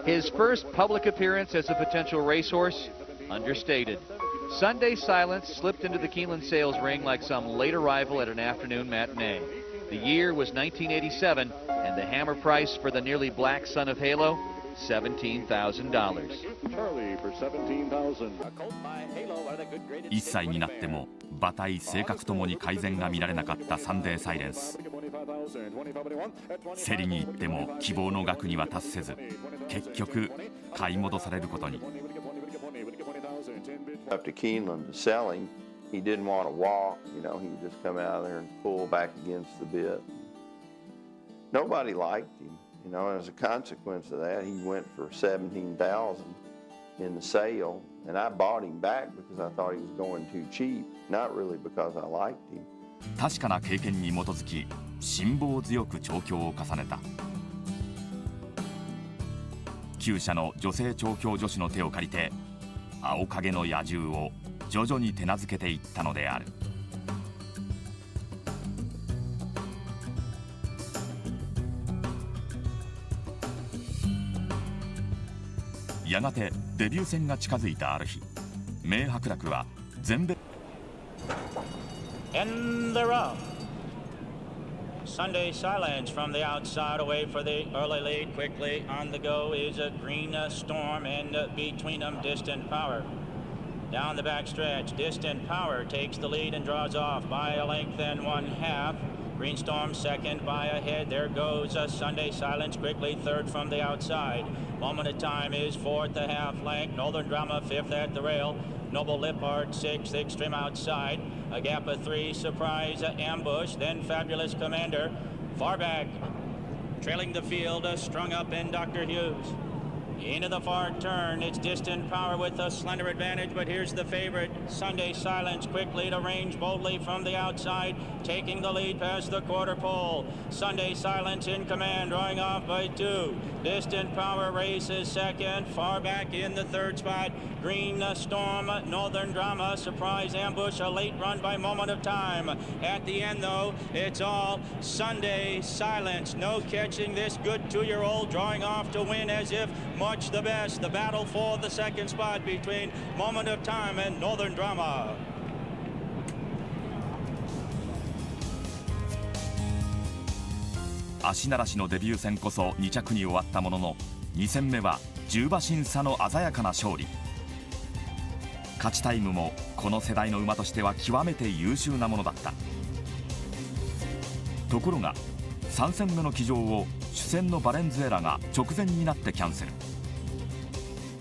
His first public appearance as a potential racehorse? Understated. Sunday Silence slipped into the Keeneland sales ring like some late arrival at an afternoon matinee. The year was 1987, and the hammer price for the nearly black son of Halo, $17,000. Charlie for $17,000. 1歳になっても馬体性格ともに改善が見られなかったサンデーサイレンス。競りに行っても希望の額には達せず、結局買い戻されることに。After Keeneland to sell him, he didn't want to walk, he would just come out there and pull back against the bit. Nobody liked him, as a consequence of that, he went for $17,000 in the sale, and I bought him back because I thought he was going too cheap, not really because I liked him. 確かな経験に基づき、辛抱強く調教を重ねた。厩舎の女性調教助手の手を借りて、青影の野獣を徐々に手なずけていったのである。やがてデビュー戦が近づいたある日、名伯楽は全米。In the row. Sunday Silence from the outside away for the early lead. Quickly on the go is a Green Storm, and between them Distant Power. Down the back stretch, Distant Power takes the lead and draws off by a length and 1/2. Green Storm second by a head. There goes Sunday Silence quickly third from the outside. Moment of Time is fourth, a half length. Northern Drama fifth at the rail. Noble Lippard sixth, Extreme outside. A gap of 3, Surprise Ambush. Then Fabulous Commander. Far back, trailing the field, strung up in Dr. Hughes. Into the far turn, it's Distant Power with a slender advantage, but here's the favorite, Sunday Silence, quickly to range boldly from the outside, taking the lead past the quarter pole. Sunday Silence in command, drawing off by 2. Distant Power races second, far back in the third spot. Green Storm, Northern Drama, Surprise Ambush, a late run by Moment of Time. At the end, though, it's all Sunday Silence. No catching this good 2-year-old, drawing off to win as if much the best. The battle for the second spot between Moment of Time and Northern Drama. 足慣らしのデビュー戦こそ2着に終わったものの、2戦目は10馬身差の鮮やかな勝利。勝ちタイムもこの世代の馬としては極めて優秀なものだった。ところが3戦目の騎乗を主戦のバレンズエラが直前になってキャンセル。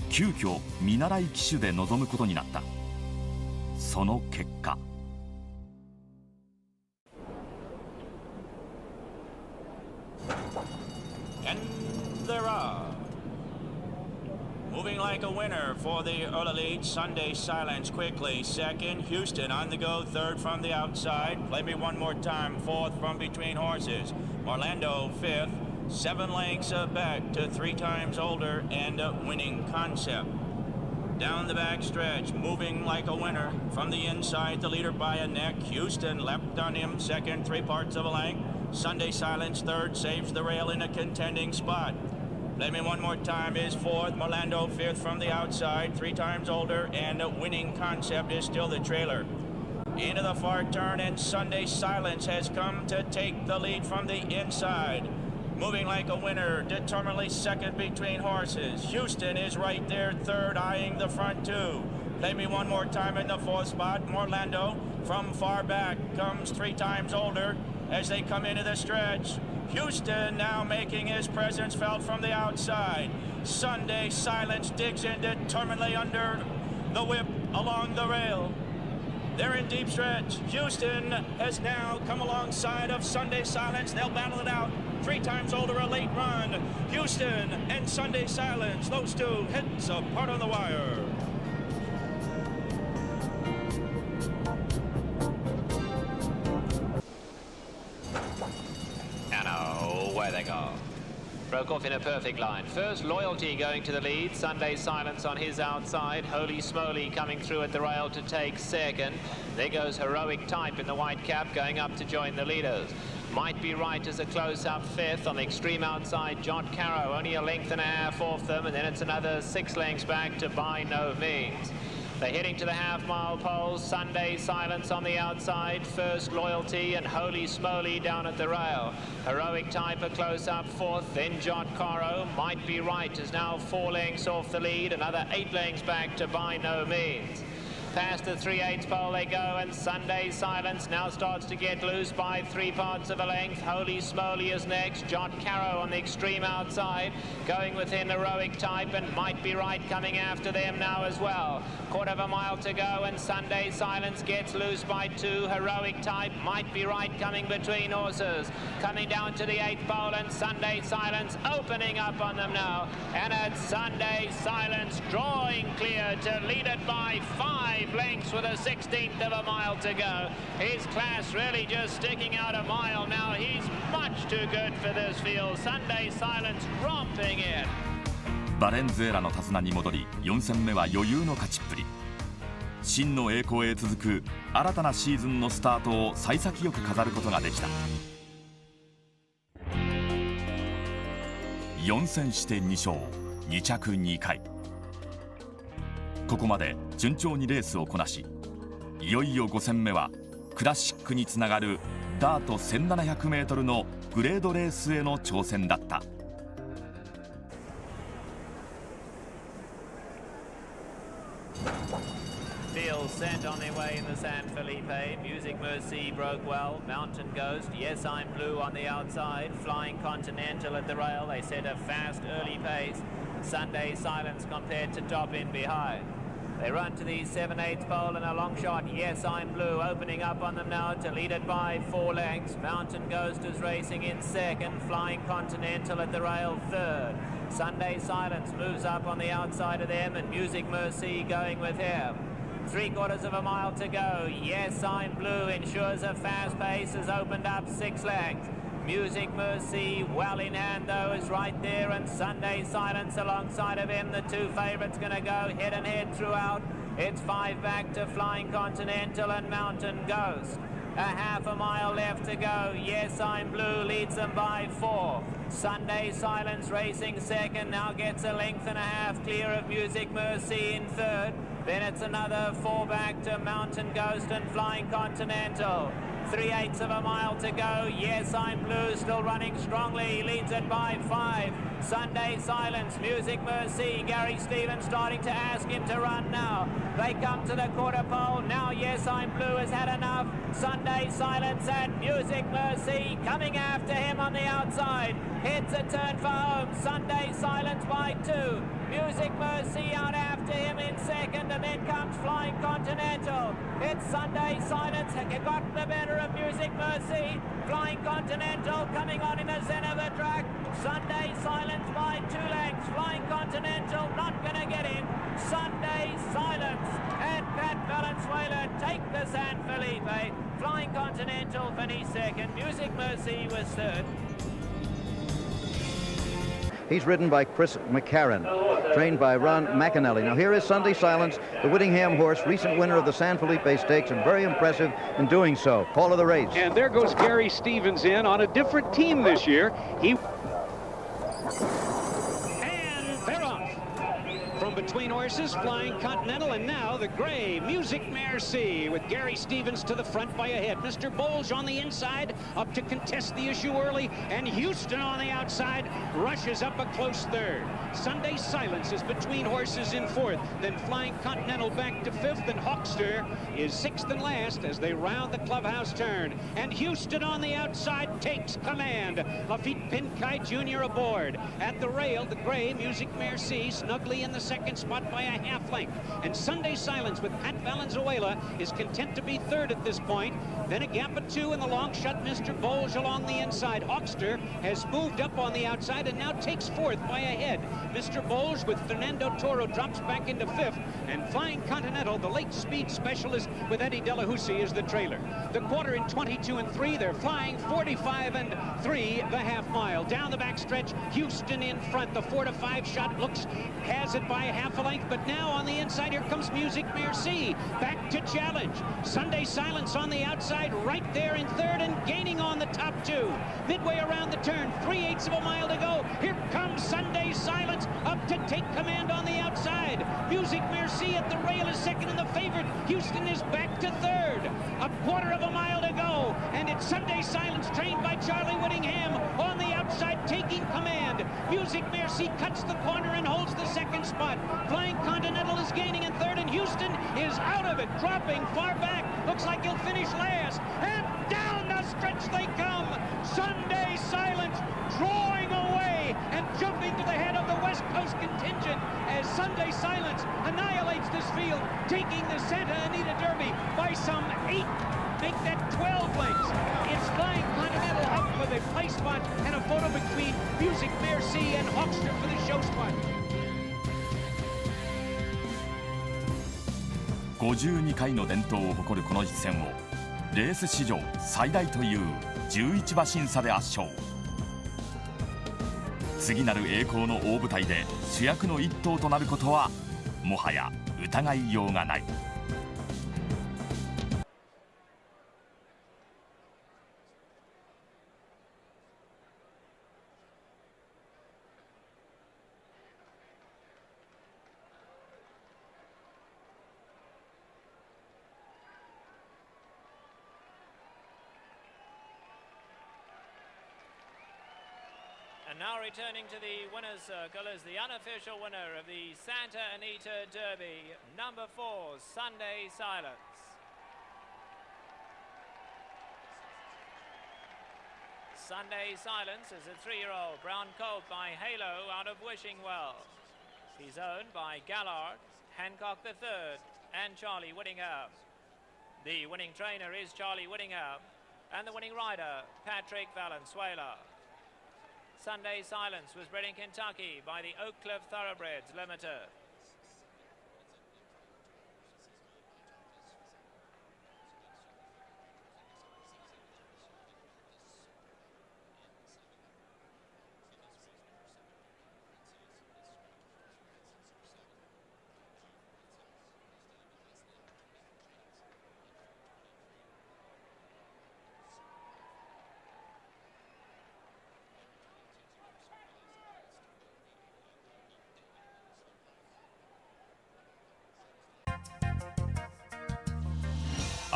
急遽見習い騎手で臨むことになった。その結果、Moving like a winner for the early lead, Sunday Silence quickly second. Houston on the go, third from the outside. Play Me One More Time, fourth from between horses. Orlando fifth, 7 lengths back to 3 times older and Winning Concept. Down the back stretch, moving like a winner. From the inside, the leader by a neck. Houston leapt on him, second, 3 parts of a length. Sunday Silence third, saves the rail in a contending spot. Play Me One More Time is fourth, Orlando fifth from the outside, 3 times older, and Winning Concept is still the trailer. Into the far turn, and Sunday Silence has come to take the lead from the inside. Moving like a winner, determinedly second between horses. Houston is right there, third, eyeing the front 2. Play Me One More Time in the 4th spot. Orlando from far back comes 3 times older as they come into the stretch. Houston now making his presence felt from the outside. Sunday Silence digs in determinedly under the whip along the rail. They're in deep stretch. Houston has now come alongside of Sunday Silence. They'll battle it out. 3 times older, a late run. Houston and Sunday Silence, those two heads apart on the wire. Away they go. Broke off in a perfect line. First Loyalty going to the lead. Sunday Silence on his outside. Holy Smoly coming through at the rail to take second. There goes Heroic Type in the white cap going up to join the leaders. Might Be Right as a close-up fifth. On the extreme outside, John Carrow, only a length and a half off them, and then it's another 6 lengths back to By No Means. They're heading to the half-mile poles. Sunday Silence on the outside. First Loyalty and Holy Smoly down at the rail. Heroic Type a close-up fourth. Then John Carrow. Might Be Right is now 4 lengths off the lead. Another 8 lengths back to By No Means. Past the 3/8 pole they go, and Sunday Silence now starts to get loose by 3 parts of a length. Holy Smoly is next. John Carrow on the extreme outside, going within Heroic Type, and Might Be Right coming after them now as well. 1/4 mile to go, and Sunday Silence gets loose by 2. Heroic Type, Might Be Right coming between horses. Coming down to the 8th pole, and Sunday Silence opening up on them now. And it's Sunday Silence drawing clear to lead it by 5 lengths with a 1/16 of a mile to go. His class really just sticking out a mile now. He's much too good for this field. Sunday Silence romping in. バレンズエラの手綱に戻り、4戦目は余裕の勝ちっぷり。真の栄光へ続く新たなシーズンのスタートを幸先よく飾ることができた。4戦して2勝、2着2回。ここまで順調にレースをこなし、いよいよ5戦目はクラシックにつながるダート 1700m のグレードレースへの挑戦だった。Field set on their way in the San Felipe. Music Mercy broke well. Mountain Ghost, Yes I'm Blue on the outside. Flying Continental at the rail. They set a fast early pace. Sunday Silence compared to top in behind. They run to the 7/8 pole and a long shot. Yes I'm Blue opening up on them now to lead it by 4 lengths. Mountain Ghost is racing in second. Flying Continental at the rail third. Sunday Silence moves up on the outside of them, and Music Mercy going with him. 3/4 of a mile to go. Yes I'm Blue ensures a fast pace, has opened up 6 lengths. Music Mercy well in hand though is right there, and Sunday Silence alongside of him. The 2 favourites going to go head and head throughout. It's 5 back to Flying Continental and Mountain Ghost. A 1/2 mile left to go. Yes I'm Blue leads them by 4. Sunday Silence racing second, now gets a length and a half clear of Music Mercy in third. Then it's another 4 back to Mountain Ghost and Flying Continental. 3/8 of a mile to go. Yes I'm Blue still running strongly, leads it by 5. Sunday Silence, Music Mercy, Gary Stevens starting to ask him to run now. They come to the 1/4 pole now. Yes I'm Blue has had enough. Sunday Silence and Music Mercy coming after him on the outside. Hits a turn for home. Sunday Silence by 2. Music Mercy out after him in second, and then comes Flying Continental. It's Sunday Silence got the better of Music Mercy. Flying Continental coming on in the centre of the track. Sunday Silence by 2 lengths. Flying Continental not going to get in. Sunday Silence and Pat Valenzuela take the San Felipe. Flying Continental finished second. Music Mercy was third. He's ridden by Chris McCarron, trained by Ron McAnally. Now here is Sunday Silence, the Whittingham horse, recent winner of the San Felipe Stakes, and very impressive in doing so. Call of the race. And there goes Gary Stevens in on a different team this year. Between horses, Flying Continental, and now the gray Music Mercy with Gary Stevens to the front by a head. Mr. Bowles on the inside up to contest the issue early, and Houston on the outside rushes up a close third. Sunday Silence is between horses in fourth, then Flying Continental back to fifth, and Hawkster is sixth and last as they round the clubhouse turn. And Houston on the outside takes command. Lafitte Pinkai Jr. aboard. At the rail, the gray Music Mercy snugly in the second spot by a half length, and Sunday Silence with Pat Valenzuela is content to be third at this point. Then a gap of 2 in the long shot, Mr. Bowles along the inside. Hawkster has moved up on the outside and now takes fourth by a head. Mr. Bowles with Fernando Toro drops back into fifth, and Flying Continental, the late speed specialist with Eddie Delahousie, is the trailer. The quarter in 22 and 3, they're flying 45 and 3 the half mile. Down the backstretch, Houston in front. The 4 to 5 shot has it by half a length, but now on the inside, here comes Music Merci. Back to challenge. Sunday Silence on the outside, right there in third and gaining on the top two. Midway around the turn, 3/8 of a mile to go. Here comes Sunday Silence up to take command on the outside. Music Merci at the rail is second in the favorite. Houston is back to third. A quarter of a mile to go, and it's Sunday Silence trained by Charlie Whittingham on the outside taking command. Music Merci cuts the corner and holds the second spot. Flying Continental is gaining in third, and Houston is out of it, dropping far back. Looks like he'll finish last. And down the stretch they come. Sunday Silence drawing away and jumping to the head of the West Coast contingent as Sunday Silence annihilates this field, taking the Santa Anita Derby by some 8. Make that 12 lengths. It's Flying Continental up for the place spot, and a photo between Music Merci and Hawkster for the show spot. 52回の伝統を誇るこの実戦をレース史上最大という11馬身差で圧勝。次なる栄光の大舞台で主役の一頭となることはもはや疑いようがない。And now returning to the winner's circle is the unofficial winner of the Santa Anita Derby, number 4, Sunday Silence. Sunday Silence is a 3-year-old brown colt by Halo out of Wishingwell. He's owned by Gallard, Hancock III, and Charlie Whittingham. The winning trainer is Charlie Whittingham, and the winning rider, Patrick Valenzuela. Sunday Silence was bred in Kentucky by the Oak Cliff Thoroughbreds Limited.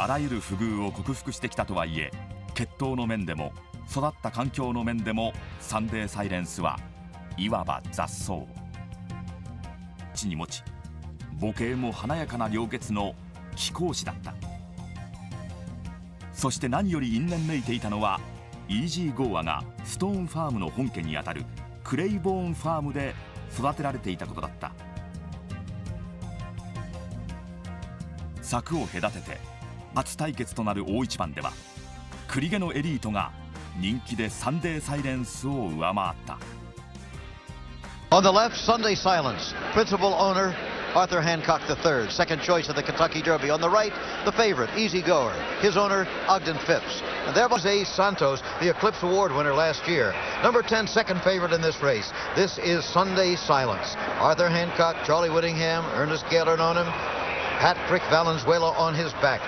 あらゆる不遇を克服してきたとはいえ、血統の面でも育った環境の面でもサンデーサイレンスはいわば雑草。地に持ち母系も華やかな良血の貴公子だった。そして何より因縁めいていたのはイージーゴーアがストーンファームの本家にあたるクレイボーンファームで育てられていたことだった。柵を隔てて初対決となる大一番では栗毛のエリートが人気でサンデーサイレンスを上回った。 On the left, Sunday Silence, principal owner Arthur Hancock III, second choice of the Kentucky Derby. On the right, the favorite, Easy Goer, his owner Ogden Phipps. And there was A. Santos, the Eclipse Award winner last year. Number 10, second favorite in this race. This is Sunday Silence. Arthur Hancock, Charlie Whittingham, Ernest Gellert on him, Patrick Valenzuela on his back.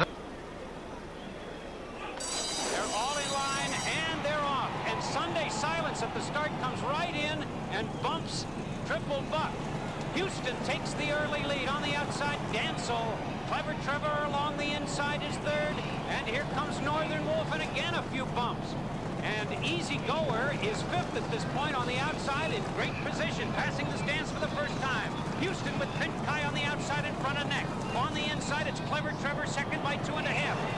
They're all in line and they're off. And Sunday Silence at the start comes right in and bumps Triple Buck. Houston takes the early lead on the outside. Dancel, Clever Trevor along the inside is third. And here comes Northern Wolf and again a few bumps. And Easy Goer is fifth at this point on the outside in great position, passing the stands for the first time. Houston with Pink Kai on the outside in front of neck. On the inside, it's Clever Trevor second by 2.5.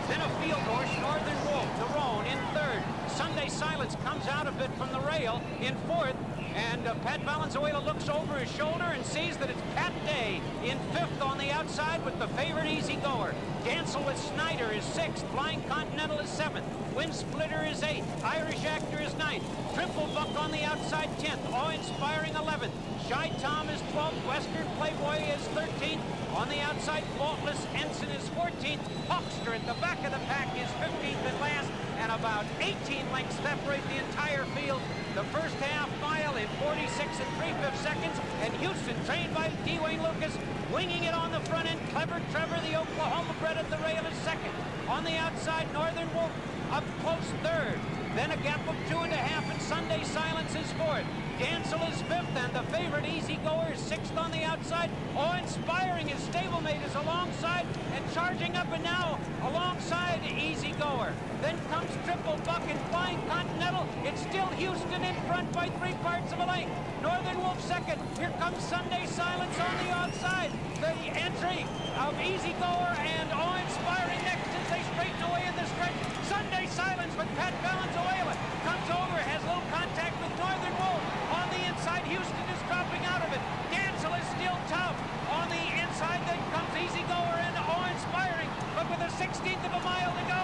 Then a field horse, Northern Wolf, the Roan in third. Sunday Silence comes out a bit from the rail in fourth. And Pat Valenzuela looks over his shoulder and sees that it's Pat Day in 5th on the outside with the favorite Easy Goer. Gansel with Snyder is 6th. Flying Continental is 7th. Wind Splitter is 8th. Irish Actor is 9th. Triple Buck on the outside 10th. Awe-inspiring 11th. Shy Tom is 12th. Western Playboy is 13th. On the outside, Faultless Ensign is 14th. Hawkster at the back of the pack is 15th and last. And about 18 lengths separate the entire field. The first half mile in 46 3/5 seconds. And Houston, trained by Dwayne Lucas, winging it on the front end. Clever Trevor, the Oklahoma bred at the rail, is 2nd. On the outside, Northern Wolf up close 3rd. Then a gap of 2.5, and Sunday Silence is 4th. Gansel is 5th, and the favorite Easy Goer is 6th on the outside. Awe-inspiring, his stablemate is alongside and charging up, and now alongside Easy Goer. Then comes Triple Buck and Flying Continental. It's still Houston in front by 3 parts of a length. Northern Wolf 2nd. Here comes Sunday Silence on the outside. The entry of Easy Goer and Awe-inspiring next as they straighten away in the stretch. Sunday Silence with Pat Valenzuela comes over, has low contact with Northern Wolf. On the inside, Houston is dropping out of it. Gansel is still tough. On the inside, then comes Easy Goer and Awe-inspiring, but with a 16th of a mile to go.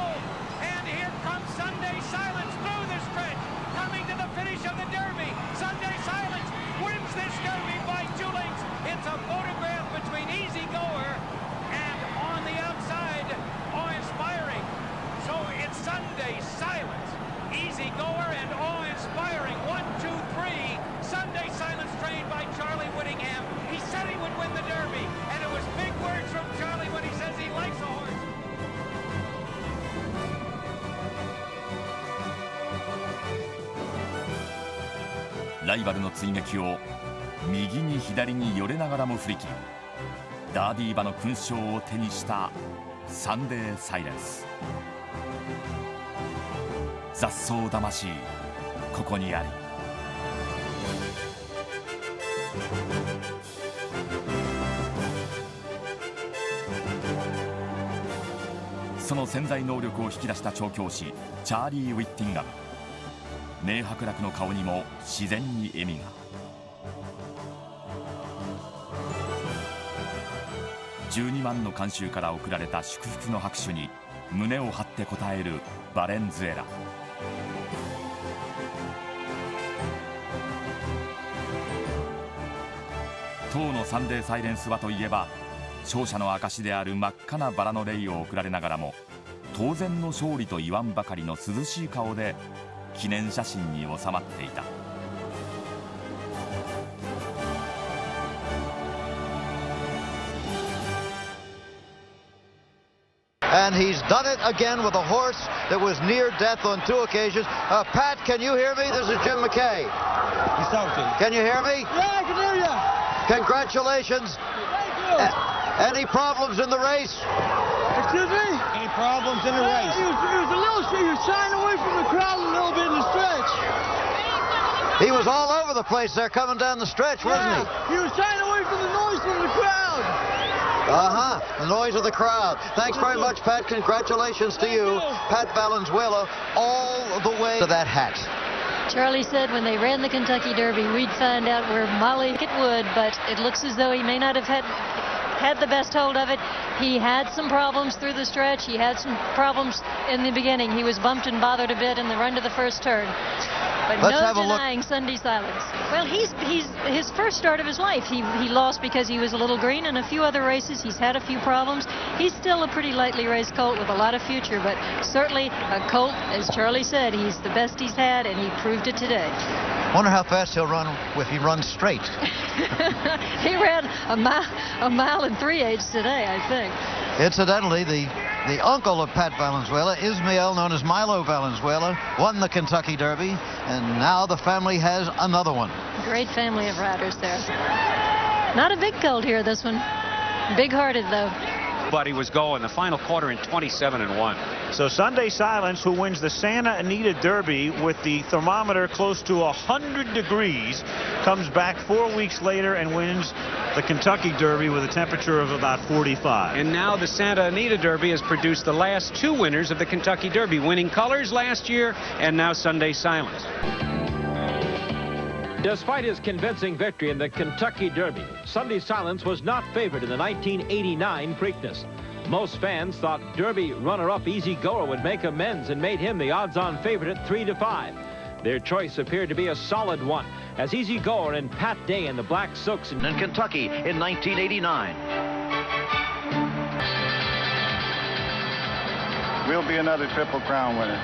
And here comes Sunday Silence through the stretch, coming to the finish of the Derby. Sunday Silence wins this Derby by 2 lengths. It's a photograph between Easy Goer and on the outside, Awe-inspiring. So it's Sunday Silence, Easy Goer, and Awe-inspiring. 1, 2, 3. Sunday Silence, trained by Charlie Whittingham. He said he would win the Derby, and it was big words from Charlie when he says he likes a horse. ライバルの追撃を右に左によれながらも振り切り、ダービー馬の勲章を手にしたサンデーサイレンス。雑草魂、ここにあり。その潜在能力を引き出した調教師チャーリー・ウィッティンガム。明白楽の顔にも自然に笑みが。12万の観衆から送られた祝福の拍手に胸を張って応えるバレンズエラ。当のサンデーサイレンスはといえば、勝者の証である真っ赤なバラのレイを贈られながらも、当然の勝利と言わんばかりの涼しい顔で記念写真に収まっていた。And he's done it again with a horse that was near death on 2 occasions. Pat, can you hear me? This is Jim McKay. He's talking. Can you hear me? Yeah, I can hear you. Congratulations. Thank you. Any problems in the race? Excuse me? Any problems in the race? He was shying away from the crowd a little bit in the stretch. He was all over the place there coming down the stretch, wasn't he? He was shying away from the noise from the crowd. The noise of the crowd. Thanks very much, Pat. Congratulations to you. Pat Valenzuela all the way to that hat. Charlie said when they ran the Kentucky Derby, we'd find out where Molly it would, but it looks as though he may not have had the best hold of it. He had some problems through the stretch. He had some problems in the beginning. He was bumped and bothered a bit in the run to the first turn. But Let's no have a denying look. Sunday Silence. Well, he's his first start of his life. He lost because he was a little green in a few other races. He's had a few problems. He's still a pretty lightly raced colt with a lot of future, but certainly a colt, as Charlie said, he's the best he's had, and he proved it today. Wonder how fast he'll run if he runs straight. He ran a mile and 3/8 today, I think. Incidentally, the uncle of Pat Valenzuela, Ismael, known as Milo Valenzuela, won the Kentucky Derby, and now the family has another one. Great family of riders there. Not a big colt here, this one. Big-hearted, though. But he was going the final quarter in 27-1. So Sunday Silence, who wins the Santa Anita Derby with the thermometer close to 100 degrees, comes back 4 weeks later and wins the Kentucky Derby with a temperature of about 45. And now the Santa Anita Derby has produced the last 2 winners of the Kentucky Derby, Winning Colors last year and now Sunday Silence. Despite his convincing victory in the Kentucky Derby, Sunday Silence was not favored in the 1989 Preakness. Most fans thought Derby runner-up Easy Goer would make amends and made him the odds-on favorite at 3-5. Their choice appeared to be a solid one, as Easy Goer and Pat Day in the Black Silks In Kentucky in 1989. We'll be another Triple Crown winner.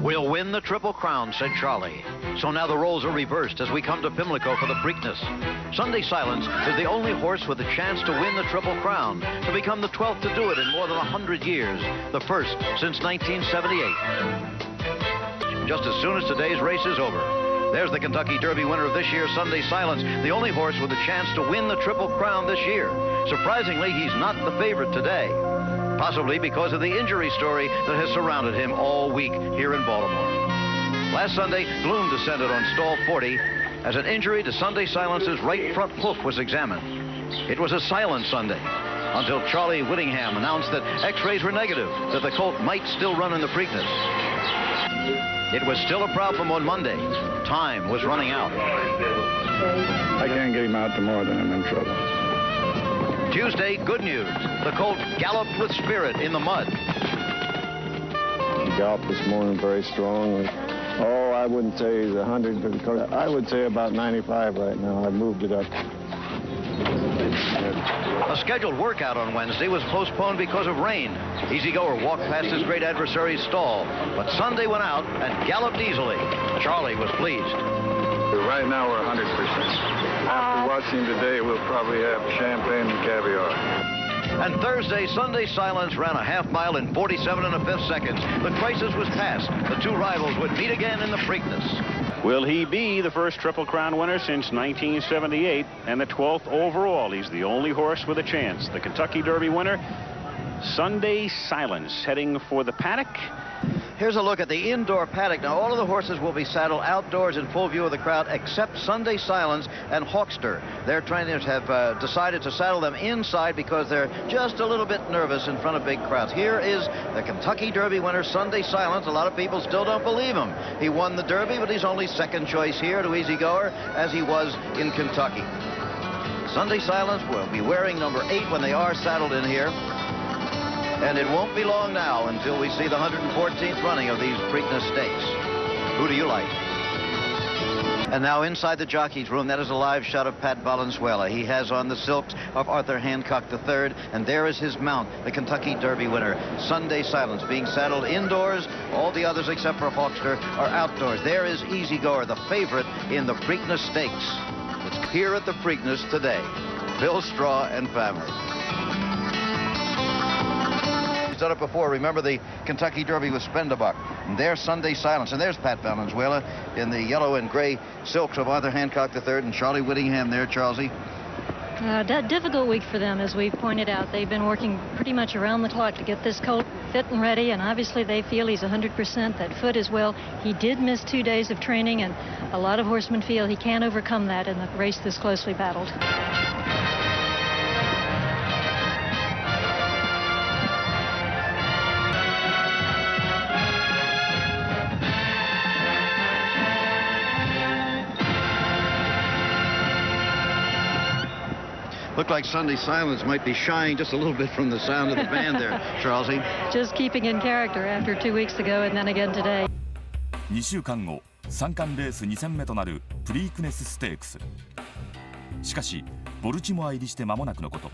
We'll win the Triple Crown, said Charlie. So now the roles are reversed as we come to Pimlico for the Preakness. Sunday Silence is the only horse with a chance to win the Triple Crown, to become the 12th to do it in more than 100 years, the first since 1978. Just as soon as today's race is over, there's the Kentucky Derby winner of this year's Sunday Silence, the only horse with a chance to win the Triple Crown this year. Surprisingly, he's not the favorite today, possibly because of the injury story that has surrounded him all week here in Baltimore. Last Sunday, gloom descended on stall 40 as an injury to Sunday Silence's right front hoof was examined. It was a silent Sunday until Charlie Whittingham announced that x-rays were negative, that the colt might still run in the Preakness. It was still a problem on Monday. Time was running out. I can't get him out tomorrow, then I'm in trouble. Tuesday, good news. The colt galloped with spirit in the mud. He galloped this morning very strong. Oh, I wouldn't say he's 100, but I would say about 95 right now. I moved it up. A scheduled workout on Wednesday was postponed because of rain. Easy Goer walked past his great adversary's stall, but Sunday went out and galloped easily. Charlie was pleased. Right now we're 100%. After watching today, we'll probably have champagne and caviar. And Thursday, Sunday Silence ran a half mile in 47 1/5 seconds. The crisis was past. The two rivals would meet again in the Preakness. Will he be the first Triple Crown winner since 1978 and the 12th overall? He's the only horse with a chance. The Kentucky Derby winner, Sunday Silence, heading for the paddock. Here's a look at the indoor paddock. Now, all of the horses will be saddled outdoors in full view of the crowd, except Sunday Silence and Hawkster. Their trainers have decided to saddle them inside because they're just a little bit nervous in front of big crowds. Here is the Kentucky Derby winner, Sunday Silence. A lot of people still don't believe him. He won the Derby, but he's only second choice here to Easy Goer, as he was in Kentucky. Sunday Silence will be wearing number 8 when they are saddled in here. And it won't be long now until we see the 114th running of these Preakness Stakes. Who do you like? And now inside the jockey's room, that is a live shot of Pat Valenzuela. He has on the silks of Arthur Hancock III, and there is his mount, the Kentucky Derby winner, Sunday Silence, being saddled indoors. All the others except for Hawkster are outdoors. There is Easy Goer, the favorite in the Preakness Stakes. It's here at the Preakness today. Bill Straw and family. Done it before. Remember the Kentucky Derby with Spendebuck. And there's Sunday Silence. And there's Pat Valenzuela in the yellow and gray silks of Arthur Hancock III, and Charlie Whittingham there, Charlesy. Difficult week for them, as we've pointed out. They've been working pretty much around the clock to get this colt fit and ready, and obviously they feel he's 100%. That foot as well. He did miss 2 days of training, and a lot of horsemen feel he can't overcome that in the race this closely battled. Looked like Sunday Silence might be shying just a little bit from the sound of the band there, Charlesy. Just keeping in character after 2 weeks ago and then again today. 2週間後、3冠レース2戦目となるプリークネスステークス。しかし、ボルチモア入りして間もなくのこと、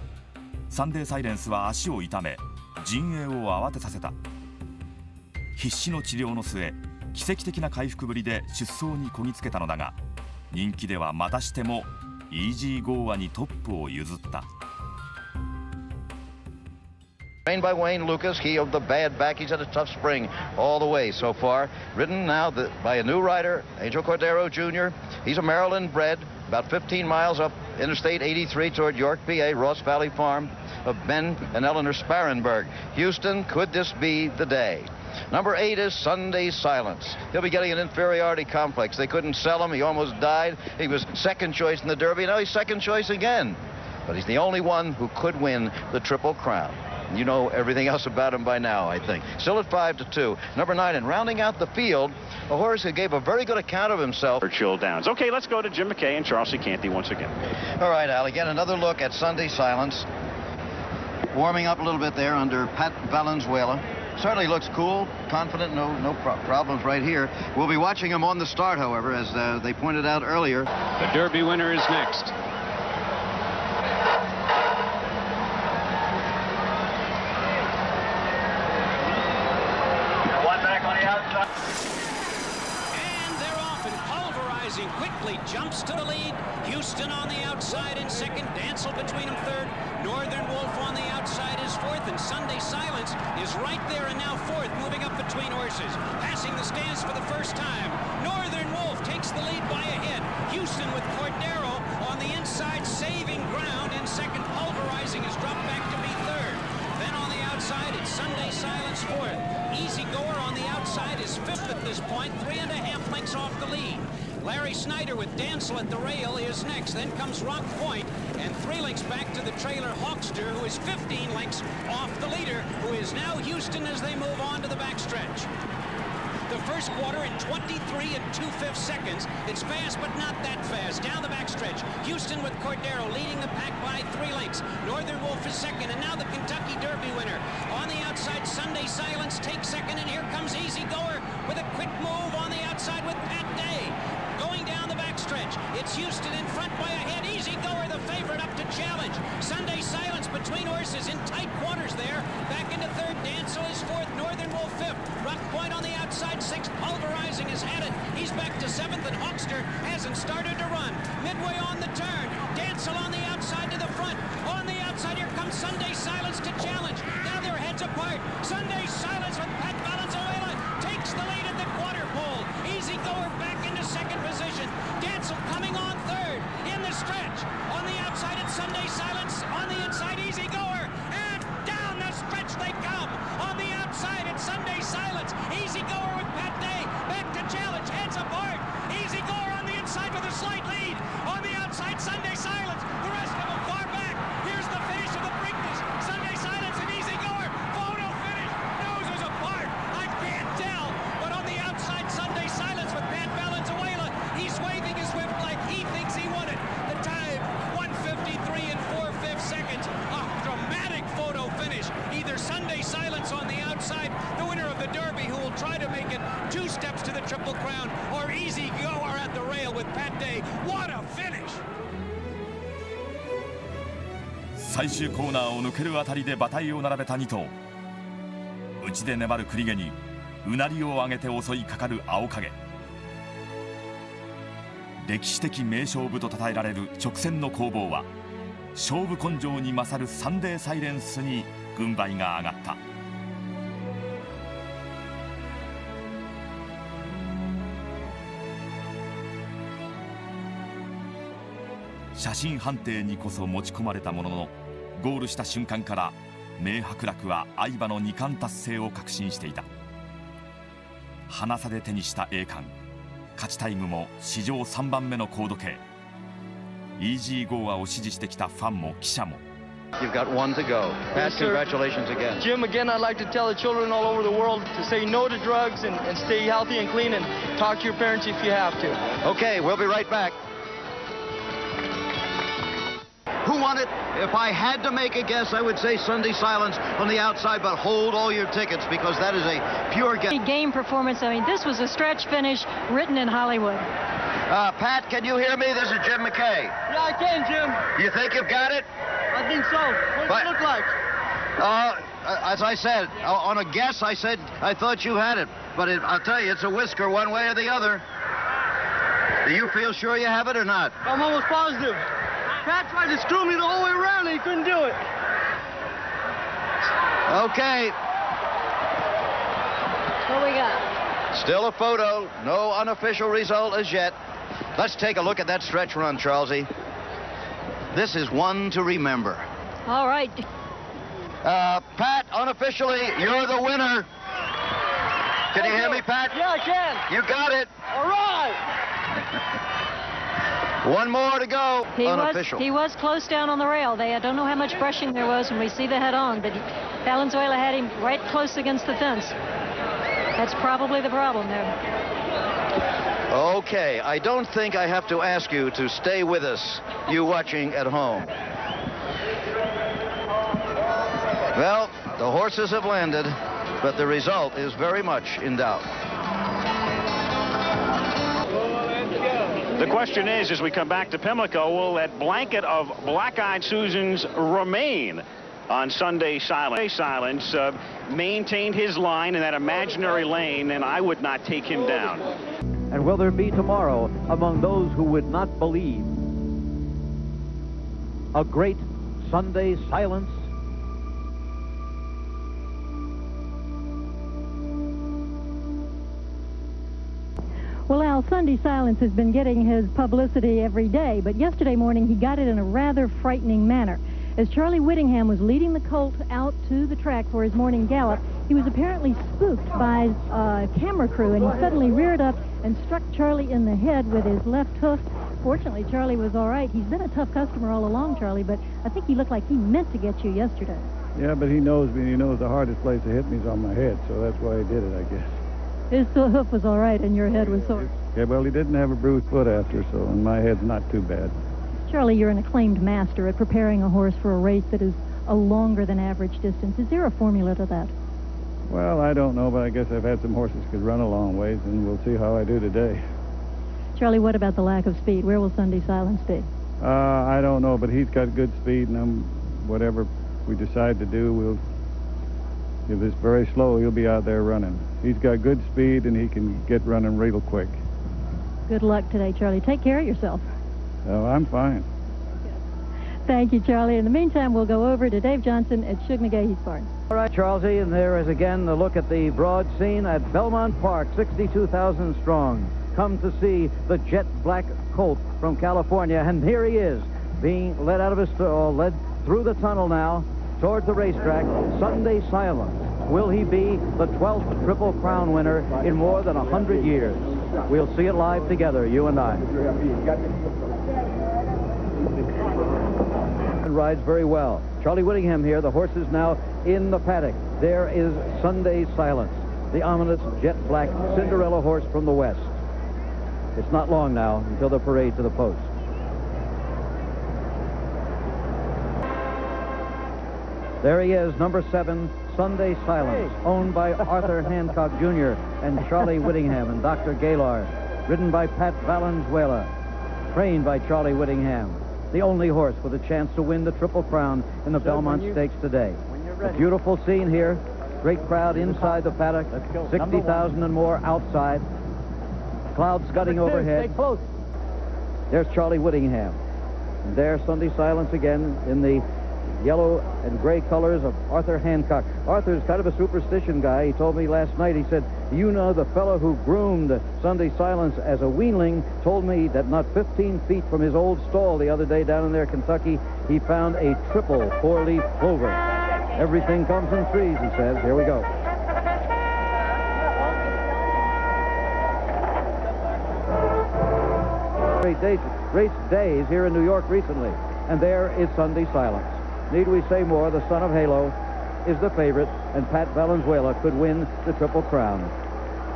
サンデーサイレンスは足を痛め、陣営を慌てさせた。必死の治療の末、奇跡的な回復ぶりで出走にこぎつけたのだが、人気ではまたしてもイージーゴーアにトップを譲った。Trained by Wayne Lucas, he of the bad back. He's had a tough spring all the way so far. Ridden now by a new rider, Angel Cordero Jr. He's a Maryland bred, about 15 miles up Interstate 83 toward York, PA, Ross Valley Farm of Ben and Eleanor Sparrenberg. Houston, could this be the day? Number 8 is Sunday Silence. He'll be getting an inferiority complex. They couldn't sell him. He almost died. He was second choice in the Derby. Now he's second choice again. But he's the only one who could win the Triple Crown. You know everything else about him by now, I think. Still at 5-2. Number 9, and rounding out the field, a horse who gave a very good account of himself. Churchill Downs. Okay, let's go to Jim McKay and Charles C. Canty once again. All right, Al, again, another look at Sunday Silence. Warming up a little bit there under Pat Valenzuela. Certainly looks cool, confident, no problems right here. We'll be watching him on the start, however, as they pointed out earlier. The Derby winner is next. One back on the outside. And they're off and pulverizing quickly. Jumps to the lead. Houston on the outside in second. Dancel between them third. Northern Wolf on the outside is fourth, and Sunday Silence is right there and now fourth, moving up between horses. Passing the stands for the first time. Northern Wolf takes the lead by a head. Houston with Cordero on the inside, saving ground in second. Pulverizing has dropped back to be third. Then on the outside, it's Sunday Silence fourth. Easy Goer on the outside is fifth at this point, 3.5 lengths off the lead. Larry Snyder with Dancel at the rail is next. Then comes Rock Point, and 3 lengths back to the trailer Hawkster, who is 15 lengths off the leader, who is now Houston as they move on to the backstretch. The first quarter in 23 2/5 seconds. It's fast, but not that fast. Down the backstretch, Houston with Cordero leading the pack by 3 lengths. Northern Wolf is second, and now the Kentucky Derby winner. On the outside, Sunday Silence takes second, and here comes Easy Goer with a quick move on the outside with Pat Day. Going down the backstretch, it's Houston in front by a head. Easy Goer, the favorite, up to challenge. Sunday Silence between horses in tight quarters there. Back into third, Dancel is fourth, Northern Wolf fifth. Rock Point on the outside, sixth. Pulverizing has had it. He's back to seventh, and Hawkster hasn't started to run. Midway on the turn, Dancel on the outside to the front. On the outside, here comes Sunday Silence to challenge. Now they're heads apart. Sunday Silence with Pat Valenzuela takes the lead at the quarter pole. Easy Goer back into second position. Dancel coming on third in the stretch. On the outside, it's Sunday Silence. On the inside, Easy Goer. And down the stretch they come. On the outside, it's Sunday Silence. Easy Goer with Pat Day. Back to challenge. Heads apart. Easy Goer on the inside with a slight lead. On the outside, Sunday Silence. The rest of them far back. Here's the finish of the Preakness. Sunday Silence and Easy Goer. Photo finish. Noses apart. I can't tell. But on the outside, Sunday Silence with Pat Valenzuela. He's waving his whip like he thinks he won it. The time, 1:53 4/5 seconds. A dramatic photo finish. Either Sunday Silence on the outside, the winner of the Derby, who will try to make it 2 steps to the Triple Crown, or Easy Goer at the rail with Pat Day. What a finish! 最終コーナーを抜けるあたりで馬体を並べた2頭。内で粘る栗毛にうなりを上げて襲いかかる青影。歴史的名勝負と称えられる直線の攻防は勝負根性に勝るサンデーサイレンスに軍配が上がった。写真判定にこそ持ち込まれたものの、ゴールした瞬間から明伯楽は愛馬の2冠達成を確信していた。鼻差で手にした栄冠、勝ちタイムも史上3番目の高度計。イージーゴーアを支持してきたファンも記者も。You've got one to go. Pat, congratulations again. Jim, again, I'd like to tell the children all over the world to say no to drugs and stay healthy and clean, and talk to your parents if you have to. Okay, we'll be right back. Who won it? If I had to make a guess, I would say Sunday Silence on the outside, but hold all your tickets because that is a pure guess. Game performance. I mean, this was a stretch finish written in Hollywood. Pat, can you hear me? This is Jim McKay. Yeah, I can, Jim. You think you've got it? I think so. What does it look like? As I said, on a guess, I said I thought you had it. But I'll tell you, it's a whisker one way or the other. Do you feel sure you have it or not? I'm almost positive. Pat tried to screw me the whole way around and he couldn't do it. Okay. What we got? Still a photo. No unofficial result as yet. Let's take a look at that stretch run, Charlesy. This is one to remember. All right. Pat, unofficially, you're the winner. Can you hear me, Pat? Yeah, I can. You got it. All right. One more to go. Unofficial. He was close down on the rail. I don't know how much brushing there was when we see the head on, but Valenzuela had him right close against the fence. That's probably the problem there. Okay, I don't think I have to ask you to stay with us, you watching at home. Well, the horses have landed, but the result is very much in doubt. The question is, as we come back to Pimlico, will that blanket of black-eyed Susans remain on Sunday Silence? Silence maintained his line in that imaginary lane, and I would not take him down. And will there be tomorrow among those who would not believe a great Sunday Silence? Well, Al, Sunday Silence has been getting his publicity every day, but yesterday morning he got it in a rather frightening manner. As Charlie Whittingham was leading the colt out to the track for his morning gallop, he was apparently spooked by a camera crew, and he suddenly reared up and struck Charlie in the head with his left hoof. Fortunately, Charlie was all right. He's been a tough customer all along, Charlie, but I think he looked like he meant to get you yesterday. Yeah, but he knows me. He knows the hardest place to hit me is on my head, so that's why he did it, I guess. His hoof was all right, and your head was sore. Yeah, well, he didn't have a bruised foot after, so and my head's not too bad. Charlie, you're an acclaimed master at preparing a horse for a race that is a longer than average distance. Is there a formula to that? Well, I don't know, but I guess I've had some horses could run a long ways, and we'll see how I do today. Charlie, what about the lack of speed? Where will Sunday Silence be? I don't know, but he's got good speed, and whatever we decide to do, if it's very slow, he'll be out there running. He's got good speed, and he can get running real quick. Good luck today, Charlie. Take care of yourself. Oh, I'm fine. Thank you, Charlie. In the meantime, we'll go over to Dave Johnson at Shug McGahee's barn. All right, Charlesy, and there is again the look at the broad scene at Belmont Park, 62,000 strong. Come to see the jet black colt from California, and here he is, being led out of his stall, led through the tunnel now towards the racetrack. Sunday Silence. Will he be the 12th Triple Crown winner in more than 100 years? We'll see it live together, you and I. And rides very well. Charlie Whittingham here. The horse is now in the paddock. There is Sunday Silence, the ominous jet black Cinderella horse from the West. It's not long now until the parade to the post. There he is, number 7, Sunday Silence, owned by Arthur Hancock Jr. and Charlie Whittingham and Dr. Gaylord, ridden by Pat Valenzuela, trained by Charlie Whittingham, the only horse with a chance to win the Triple Crown in the Belmont Stakes today. A beautiful scene here, great crowd inside the paddock, 60,000 and more outside, clouds scudding overhead. There's Charlie Whittingham, and there's Sunday Silence again in the yellow and gray colors of Arthur Hancock. Arthur's kind of a superstition guy. He told me last night, he said, you know, the fellow who groomed Sunday Silence as a weanling told me that not 15 feet from his old stall the other day down in there, Kentucky, he found a triple four-leaf clover. Everything comes in threes, he says. Here we go. Race days here in New York recently, and there is Sunday Silence. Need we say more? The son of Halo is the favorite, and Pat Valenzuela could win the Triple Crown.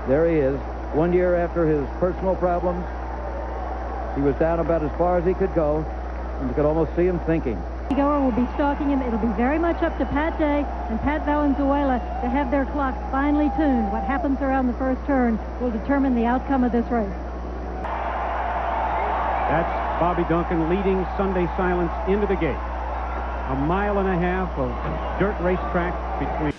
There he is, 1 year after his personal problems. He was down about as far as he could go, and you could almost see him thinking. Goer will be stalking him. It'll be very much up to Pat Day and Pat Valenzuela to have their clocks finely tuned. What happens around the first turn will determine the outcome of this race. That's Bobby Duncan leading Sunday Silence into the gate. A mile and a half of dirt racetrack between.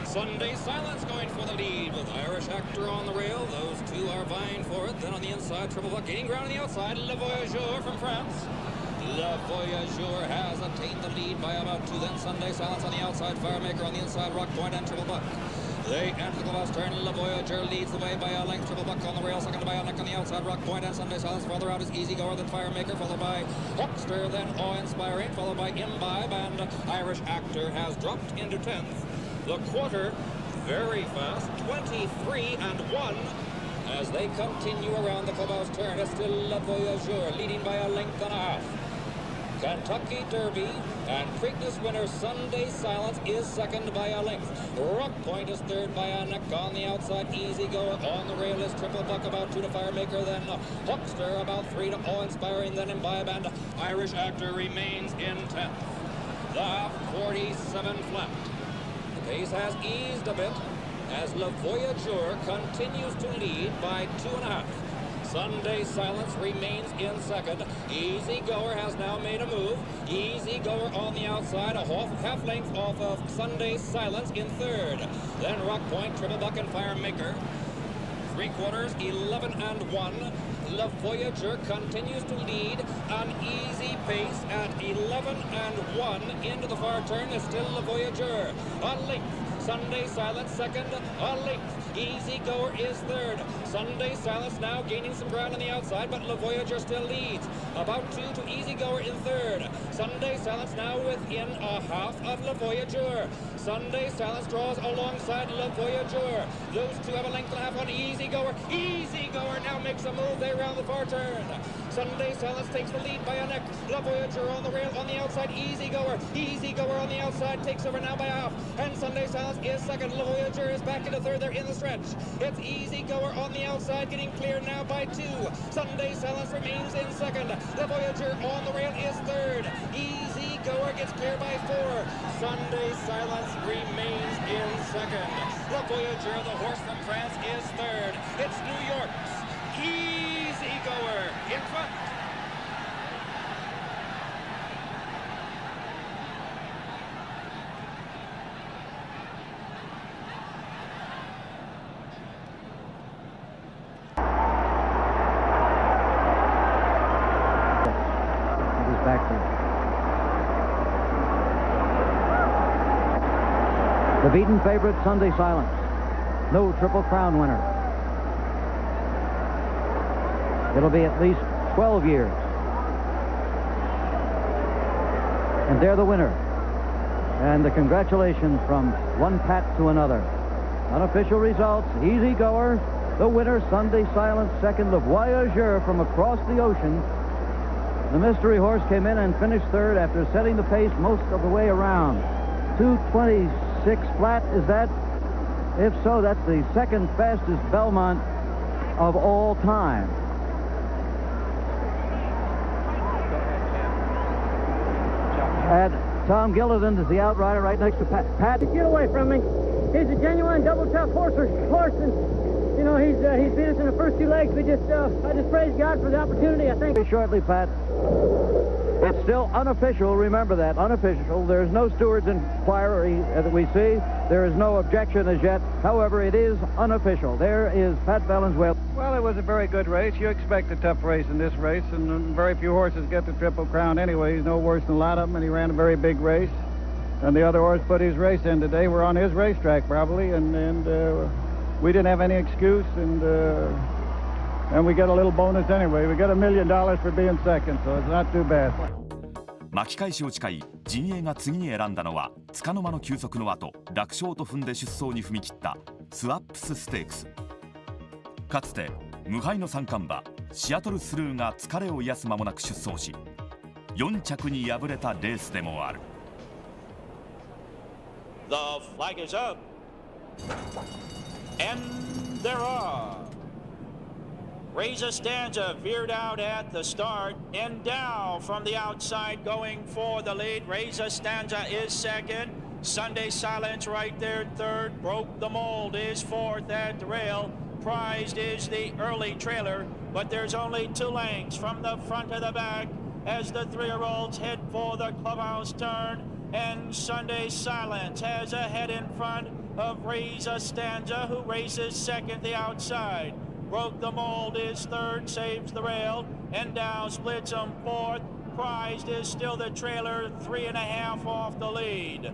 Sunday Silence going for the lead with Irish Actor on the rail. Those two are vying for it. Then on the inside, Triple Buck gaining ground on the outside. Le Voyageur from France. Le Voyageur has obtained the lead by about 2. Then Sunday Silence on the outside. Firemaker on the inside. Rock Point and Triple Buck. They enter the last turn. Le Voyageur leads the way by a length. Triple Buck on the rail, second by a neck on the outside. Rock Point and Sunday Silence. Further out is Easy Goer, then Firemaker, followed by Huckster, then Awe-Inspiring, followed by Imbibe, and Irish Actor has dropped into 10th. The quarter very fast, 23-1. As they continue around the clubhouse turn, it's still Le Voyageur leading by a length and a half. Kentucky Derby and Preakness winner Sunday Silence is second by a length. Rock Point is third by a neck on the outside. Easy Goer on the rail is Triple Buck about 2 to Firemaker, then Huckster about 3 to Awe Inspiring, then Imbibe, and Irish Actor remains in 10th. The 47 flat. The pace has eased a bit as Le Voyageur continues to lead by 2.5. Sunday Silence remains in second. Easy Goer has now made a move. Easy Goer on the outside, a half length off of Sunday Silence in third. Then Rock Point, Triple Buck, and Firemaker. 3/4, 11-1. Le Voyageur continues to lead an easy pace at 11-1 into the far turn. Is still Le Voyageur. A length. Sunday Silence second, a length. Easy Goer is third. Sunday Silence now gaining some ground on the outside, but Le Voyageur still leads. About 2 to Easy Goer in third. Sunday Silence now within a half of Le Voyageur. Sunday Silence draws alongside Le Voyageur. Those two have a length and a half on Easy Goer. Easy Goer now makes a move. They round the far turn. Sunday Silence takes the lead by a neck. Le Voyageur on the rail on the outside. Easy Goer. Easy Goer on the outside takes over now by half. And Sunday Silence is second. Le Voyageur is back into third. They're in the stretch. It's Easy Goer on the outside, getting clear now by 2. Sunday Silence remains in second. Le Voyageur on the rail is third. Easy Goer gets clear by 4. Sunday Silence remains in second. Le Voyageur, the horse from France, is third. It's New York's Easy Goer in front. The beaten favorite, Sunday Silence. No Triple Crown winner. It'll be at least 12 years. And they're the winner. And the congratulations from one Pat to another. Unofficial results, Easy Goer, the winner, Sunday Silence, second, Le Voyageur from across the ocean. The mystery horse came in and finished third after setting the pace most of the way around. 2:26 flat, is that? If so, that's the second fastest Belmont of all time. And Tom Gilliland is the outrider right next to Pat. Get away from me. He's a genuine double tough horse, and you know he's beat us in the first 2 legs. I just praise God for the opportunity. I think. Very shortly, Pat. It's still unofficial. Remember that, unofficial. There's no steward's inquiry that we see. There is no objection as yet. However, it is unofficial. There is Pat Valenzuela. Well, it was a very good race. You expect a tough race in this race, and very few horses get the Triple Crown anyway. He's no worse than a lot of them, and he ran a very big race. And the other horse put his race in today. We're on his racetrack probably, and we didn't have any excuse, and we get a little bonus anyway. We got $1 million for being second, so it's not too bad. 巻き返しを誓い陣営が次に選んだのは束の間の休息の後楽勝と踏んで出走に踏み切ったスワップスステークス。かつて無敗の三冠馬シアトルスルーが疲れを癒す間もなく出走し4着に敗れたレースでもある。 The flag is up. And they're off. Razor Stanza veered out at the start. And down from the outside going for the lead. Razor Stanza is second. Sunday Silence right there third. Broke the Mold is fourth at the rail. Prized is the early trailer. But there's only 2 lengths from the front to the back as the 3-year-olds head for the clubhouse turn. And Sunday Silence has a head in front of Razor Stanza, who races second the outside. Broke the Mold is third, saves the rail, and down splits them fourth. Prized is still the trailer, 3.5 off the lead.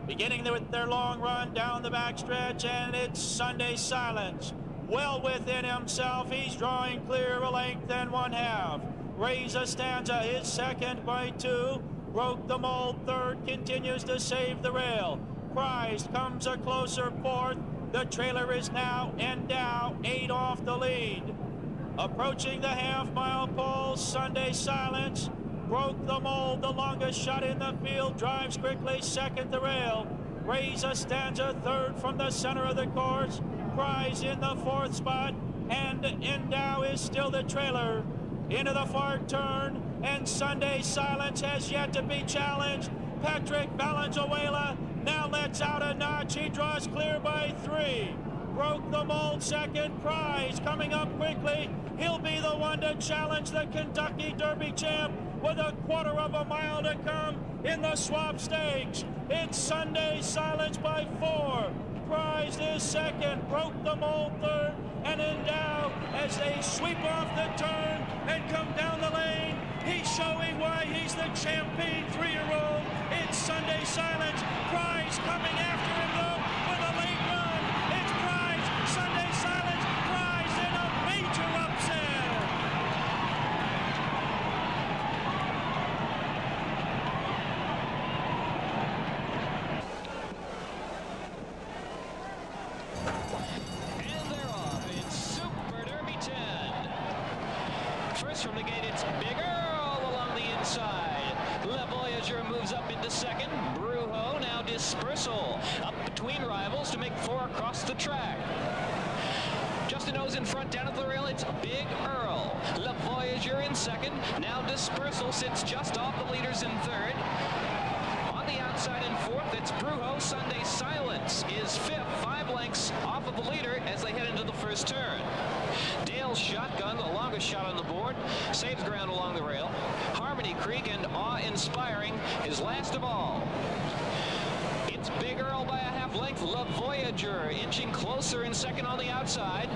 Beginning with their long run down the backstretch, and it's Sunday Silence. Well within himself, he's drawing clear a length and 1/2. Razor Stanza is second by 2. Broke the Mold third, continues to save the rail. Prize comes a closer fourth. The trailer is now Endow, 8 off the lead. Approaching the half-mile pole, Sunday Silence broke the mold. The longest shot in the field drives quickly second the rail. Reza Stanza third from the center of the course. Prize in the fourth spot, and Endow is still the trailer. Into the far turn, and Sunday Silence has yet to be challenged. Patrick Valenzuela now lets out a notch. He draws clear by 3. Broke the mold second. Prize coming up quickly. He'll be the one to challenge the Kentucky Derby champ with a quarter of a mile to come in the swap stakes. It's Sunday Silence by 4. Prize is second. Broke the mold third. And Endow as they sweep off the turn and come down the lane. He's showing why he's the champion 3-year-old. It's Sunday Silence. Prize coming after him though with a late run. It's Prize. Sunday Silence. Prize in a major upset. And they're off in Super Derby 10. First from the gate, it's Big Earl along the inside. Le Voyageur moves up into second. Brujo now Dispersal up between rivals to make 4 across the track. Justin O's in front down at the rail. It's Big Earl. Le Voyageur in second. Now Dispersal sits just off the leaders in third. On the outside in fourth, it's Brujo. Sunday Silence is fifth, 5 lengths off of the leader as they head into the first turn. Dale's Shotgun, the longest shot on the board, saves ground along the rail. Harmony Creek and Awe-Inspiring is last of all. It's Big Earl by a half length. Le Voyageur inching closer in second on the outside.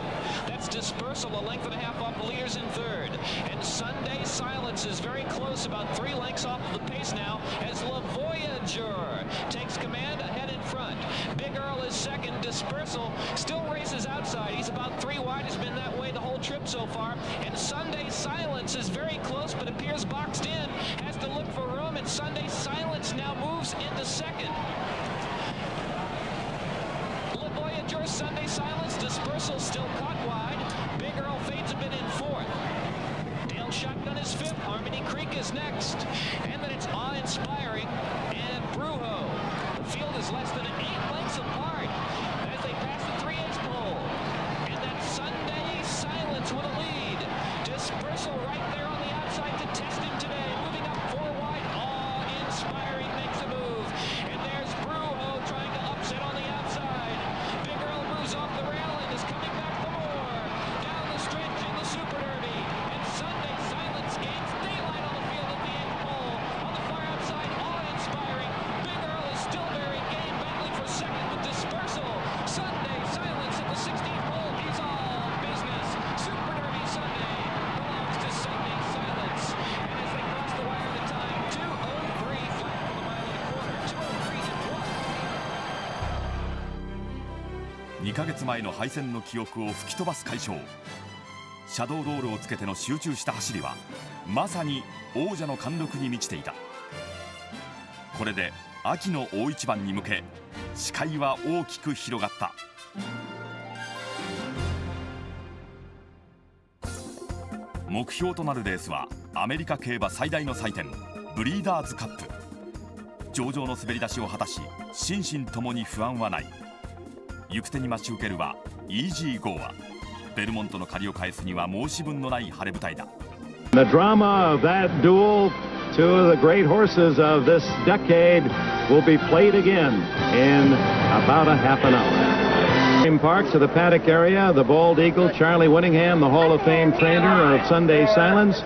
That's Dispersal, a length and a half off the leaders in third. And Sunday Silence is very close, about 3 lengths off of the pace now, as Le Voyageur takes command ahead in front. Big Earl is second. Dispersal still races outside. He's about 3 wide. Has been that way the whole trip so far. And Sunday Silence is very close, but appears boxed in. Has to look for room, and Sunday Silence now moves into second. Le Voyageur, Sunday Silence, Dispersal still caught wide. Big Earl fades a bit in fourth. Dale Shotgun is fifth. Harmony Creek is next. And then it's Awe-Inspiring and Brujo. The field is less than 8 lengths apart as they pass the 3/8 pole. And that's Sunday Silence with a lead. Dispersal right there on the outside to test him today. Moving up 4 wide. Awe-Inspiring makes a move. And there's Brujo trying to upset on the outside. Big Earl moves off the rail and is coming back for more. Down the stretch in the Super Derby. And Sunday Silence gains daylight on the field at the 8th pole. On the far outside, Awe-Inspiring. Big Earl is still very game, battling for second with Dispersal. Sunday Silence at the 16th pole. He's all business. Super Derby Sunday belongs to Sunday Silence. And as they cross the wire at a time, 2:03 flat for the mile and a quarter. 2:03 and 1.2ヶ月前の敗戦の記憶を吹き飛ばす快勝。シャドーロールをつけての集中した走りはまさに王者の貫禄に満ちていた。これで秋の大一番に向け視界は大きく広がった。目標となるレースはアメリカ競馬最大の祭典ブリーダーズカップ。上々の滑り出しを果たし心身ともに不安はない。行く手に待ち受けるはイージーゴーア。ベルモントの借りを返すには申し分のない晴れ舞台だ。 The drama of that duel, 2 of the great horses of this decade, will be played again in about a half an hour. Park to the paddock area, the Bald Eagle, Charlie Whittingham, the Hall of Fame trainer of Sunday Silence.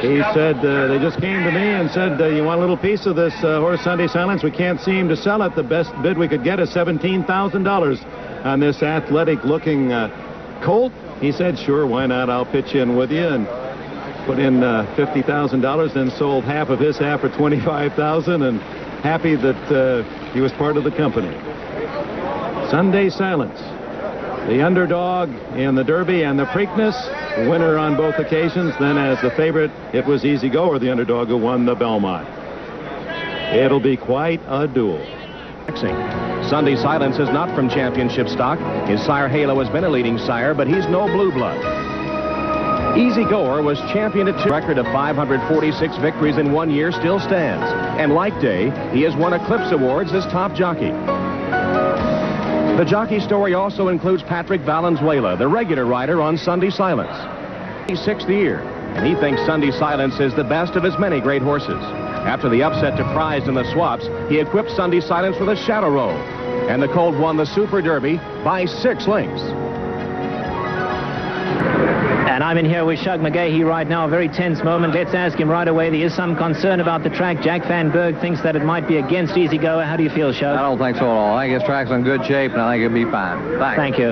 He said, they just came to me and said, you want a little piece of this horse Sunday Silence? We can't seem to sell it. The best bid we could get is $17,000 on this athletic-looking colt. He said, sure, why not? I'll pitch in with you, and put in $50,000, then sold half of his half for $25,000, and happy that he was part of the company. Sunday Silence, the underdog in the Derby and the Preakness, winner on both occasions. Then as the favorite, it was Easy Goer, the underdog, who won the Belmont. It'll be quite a duel. Sunday Silence is not from championship stock. His sire Halo has been a leading sire, but he's no blue blood. Easy Goer was champion at 2. Record of 546 victories in 1 year still stands. And like Day, he has won Eclipse Awards as top jockey. The jockey story also includes Patrick Valenzuela, the regular rider on Sunday Silence. He's 6th year, and he thinks Sunday Silence is the best of his many great horses. After the upset to Prize in the swaps, he equipped Sunday Silence with a shadow roll, and the colt won the Super Derby by 6 lengths. And I'm in here with Shug McGahee right now, a very tense moment. Let's ask him right away. There is some concern about the track. Jack Van Berg thinks that it might be against Easy Goer. How do you feel, Shug? I don't think so at all. I think his track's in good shape, and I think it'll be fine. Thanks. Thank you.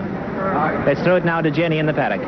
Let's throw it now to Jenny in the paddock.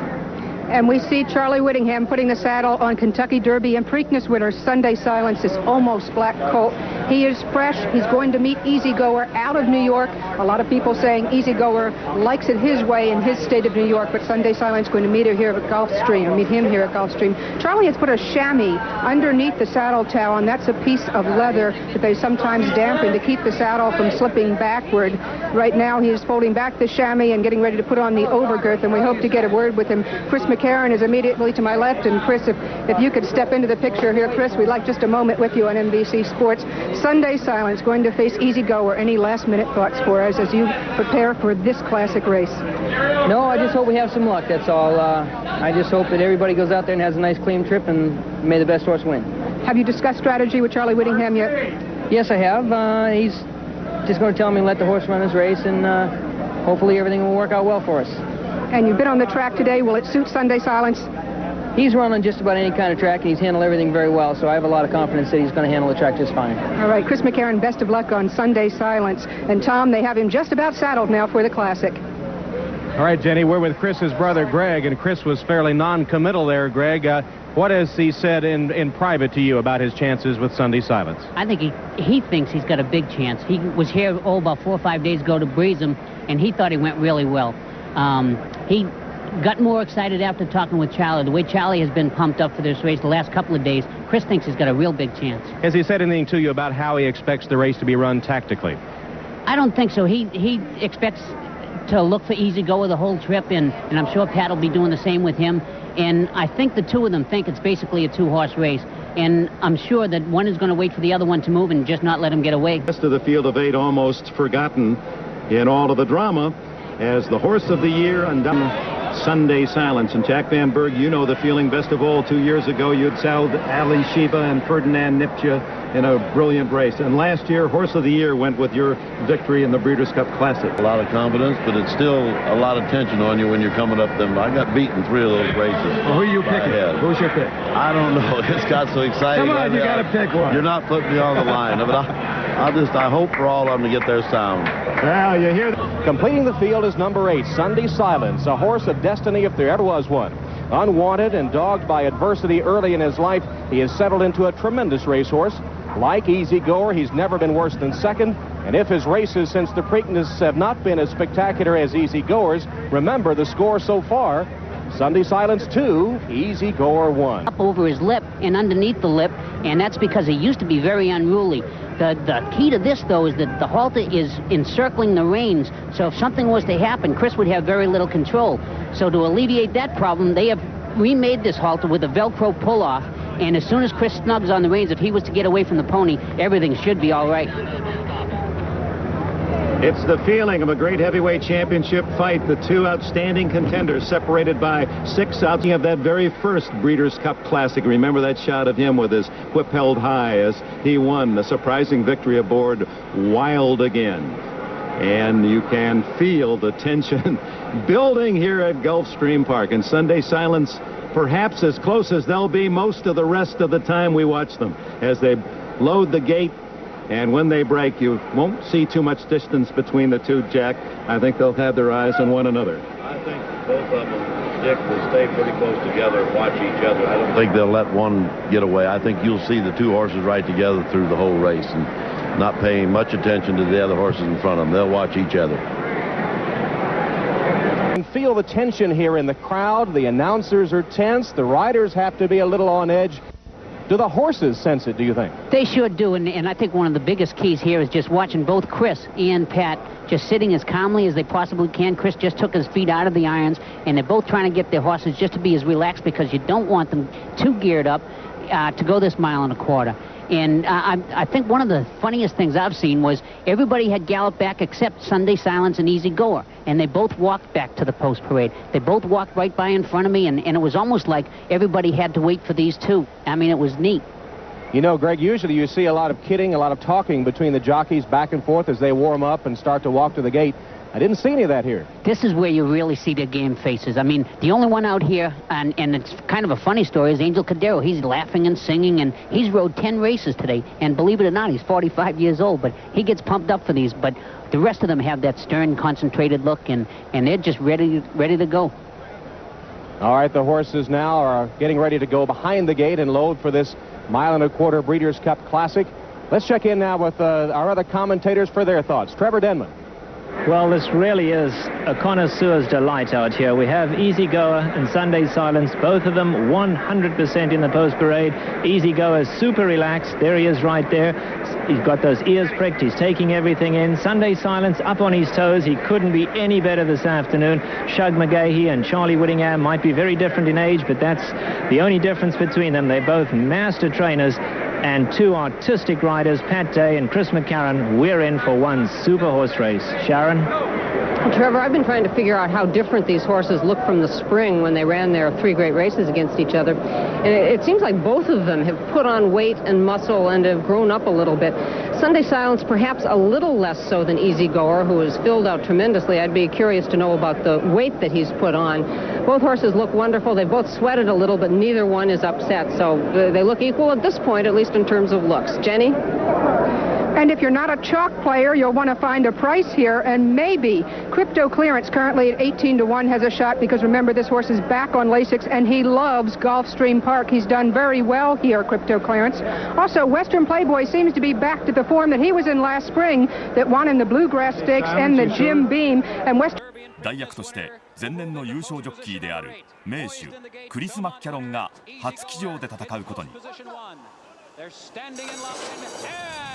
And we see Charlie Whittingham putting the saddle on Kentucky Derby and Preakness winner Sunday Silence, this almost black colt. He is fresh. He's going to meet Easy Goer out of New York. A lot of people saying Easy Goer likes it his way in his state of New York, but Sunday Silence going to meet her here at Gulfstream, meet him here at Gulfstream. Charlie has put a chamois underneath the saddle talon. That's a piece of leather that they sometimes dampen to keep the saddle from slipping backward. Right now he is folding back the chamois and getting ready to put on the overgirth, and we hope to get a word with him. Chris McCarron is immediately to my left, and Chris, if you could step into the picture here, Chris, we'd like just a moment with you on NBC Sports. Sunday Silence going to face Easy Goer. Any last-minute thoughts for us as you prepare for this classic race? No, I just hope we have some luck, that's all. I just hope that everybody goes out there and has a nice, clean trip, and may the best horse win. Have you discussed strategy with Charlie Whittingham yet? Yes, I have. He's just going to tell me to let the horse run his race, and hopefully everything will work out well for us. And you've been on the track today. Will it suit Sunday Silence? He's run on just about any kind of track, and he's handled everything very well, so I have a lot of confidence that he's going to handle the track just fine. All right, Chris McCarron, best of luck on Sunday Silence. And Tom, they have him just about saddled now for the Classic. All right, Jenny, we're with Chris's brother, Greg, and Chris was fairly non-committal there, Greg. What has he said in private to you about his chances with Sunday Silence? I think he thinks he's got a big chance. He was here, about 4 or 5 days ago to breeze him, and he thought he went really well. He got more excited after talking with Charlie. The way Charlie has been pumped up for this race the last couple of days, Chris thinks he's got a real big chance. Has he said anything to you about how he expects the race to be run tactically? I don't think so. He expects to look for Easy Goer the whole trip, and I'm sure Pat will be doing the same with him. And I think the two of them think it's basically a two-horse race. And I'm sure that one is going to wait for the other one to move and just not let him get away. The rest of the field of 8 almost forgotten in all of the drama as the horse of the year and Sunday Silence. And Jack Van Berg, you know the feeling best of all. 2 years ago, you'd saddled Ali Shiva and Ferdinand Nipcha in a brilliant race. And last year, horse of the year went with your victory in the Breeders' Cup Classic. A lot of confidence, but it's still a lot of tension on you when you're coming up them. I got beaten 3 of those races. Well, who are you picking? Who's your pick? I don't know. It's got so exciting. Come on, you got to pick one. You're not putting me on the line. But I hope for all of them to get their sound. Well, you hear Completing the field is number 8, Sunday Silence, a horse of destiny if there ever was one. Unwanted and dogged by adversity early in his life, he has settled into a tremendous racehorse. Like Easy Goer, he's never been worse than second, and if his races since the Preakness have not been as spectacular as Easy Goer's, remember the score so far. Sunday Silence 2, Easy Goer 1. Up over his lip and underneath the lip, and that's because he used to be very unruly. The key to this, though, is that the halter is encircling the reins, so if something was to happen, Chris would have very little control. So to alleviate that problem, they have remade this halter with a Velcro pull-off, and as soon as Chris snugs on the reins, if he was to get away from the pony, everything should be all right. It's the feeling of a great heavyweight championship fight. The two outstanding contenders separated by 6 outs of that very first Breeders' Cup Classic. Remember that shot of him with his whip held high as he won the surprising victory aboard Wild Again. And you can feel the tension building here at Gulfstream Park. And Sunday Silence perhaps as close as they'll be most of the rest of the time we watch them as they load the gate. And when they break, you won't see too much distance between the two, Jack. I think they'll have their eyes on one another. I think both of them, Dick, will stay pretty close together and watch each other. I don't think they'll let one get away. I think you'll see the two horses right together through the whole race and not paying much attention to the other horses in front of them. They'll watch each other. You can feel the tension here in the crowd. The announcers are tense. The riders have to be a little on edge. Do the horses sense it, do you think? They sure do, and I think one of the biggest keys here is just watching both Chris and Pat just sitting as calmly as they possibly can. Chris just took his feet out of the irons, and they're both trying to get their horses just to be as relaxed because you don't want them too geared up to go this 1.25 miles. And I think one of the funniest things I've seen was everybody had galloped back except Sunday Silence and Easy Goer, and they both walked back to the post parade. They both walked right by in front of me, and it was almost like everybody had to wait for these two. I mean, it was neat. You know, Greg, usually you see a lot of kidding, a lot of talking between the jockeys back and forth as they warm up and start to walk to the gate. I didn't see any of that here. This is where you really see their game faces. I mean, the only one out here, and it's kind of a funny story, is Angel Cadero. He's laughing and singing, and he's rode 10 races today. And believe it or not, he's 45 years old, but he gets pumped up for these. But the rest of them have that stern, concentrated look, and they're just ready to go. All right, the horses now are getting ready to go behind the gate and load for this 1.25 mile Breeders' Cup Classic. Let's check in now with our other commentators for their thoughts. Trevor Denman. Well, this really is a connoisseur's delight out here. We have Easy Goer and Sunday Silence, both of them 100% in the post parade. Easy Goer is super relaxed. There he is right there. He's got those ears pricked. He's taking everything in. Sunday Silence up on his toes. He couldn't be any better this afternoon. Shug McGahee and Charlie Whittingham might be very different in age, but that's the only difference between them. They're both master trainers. And two artistic riders, Pat Day and Chris McCarron. We're in for one super horse race. Sharon? Well, Trevor, I've been trying to figure out how different these horses look from the spring when they ran their 3 great races against each other. And it seems like both of them have put on weight and muscle and have grown up a little bit. Sunday Silence perhaps a little less so than Easy Goer, who has filled out tremendously. I'd be curious to know about the weight that he's put on. Both horses look wonderful. They both sweated a little, but neither one is upset. So they look equal at this point, at least in terms of looks. Jenny? And if you're not a chalk player, you'll want to find a price here, and maybe Crypto Clearance, currently at 18-1, has a shot, because remember, this horse is back on Lasix, and he loves Gulfstream Park. He's done very well here, Crypto Clearance. Also, Western Playboy seems to be back to the form that he was in last spring, that won in the Bluegrass Stakes and the Jim Beam, and Western... 代役として前年の優勝ジョッキーである名手クリス・マッキャロンが初騎乗で戦うことに。 They're standing in line,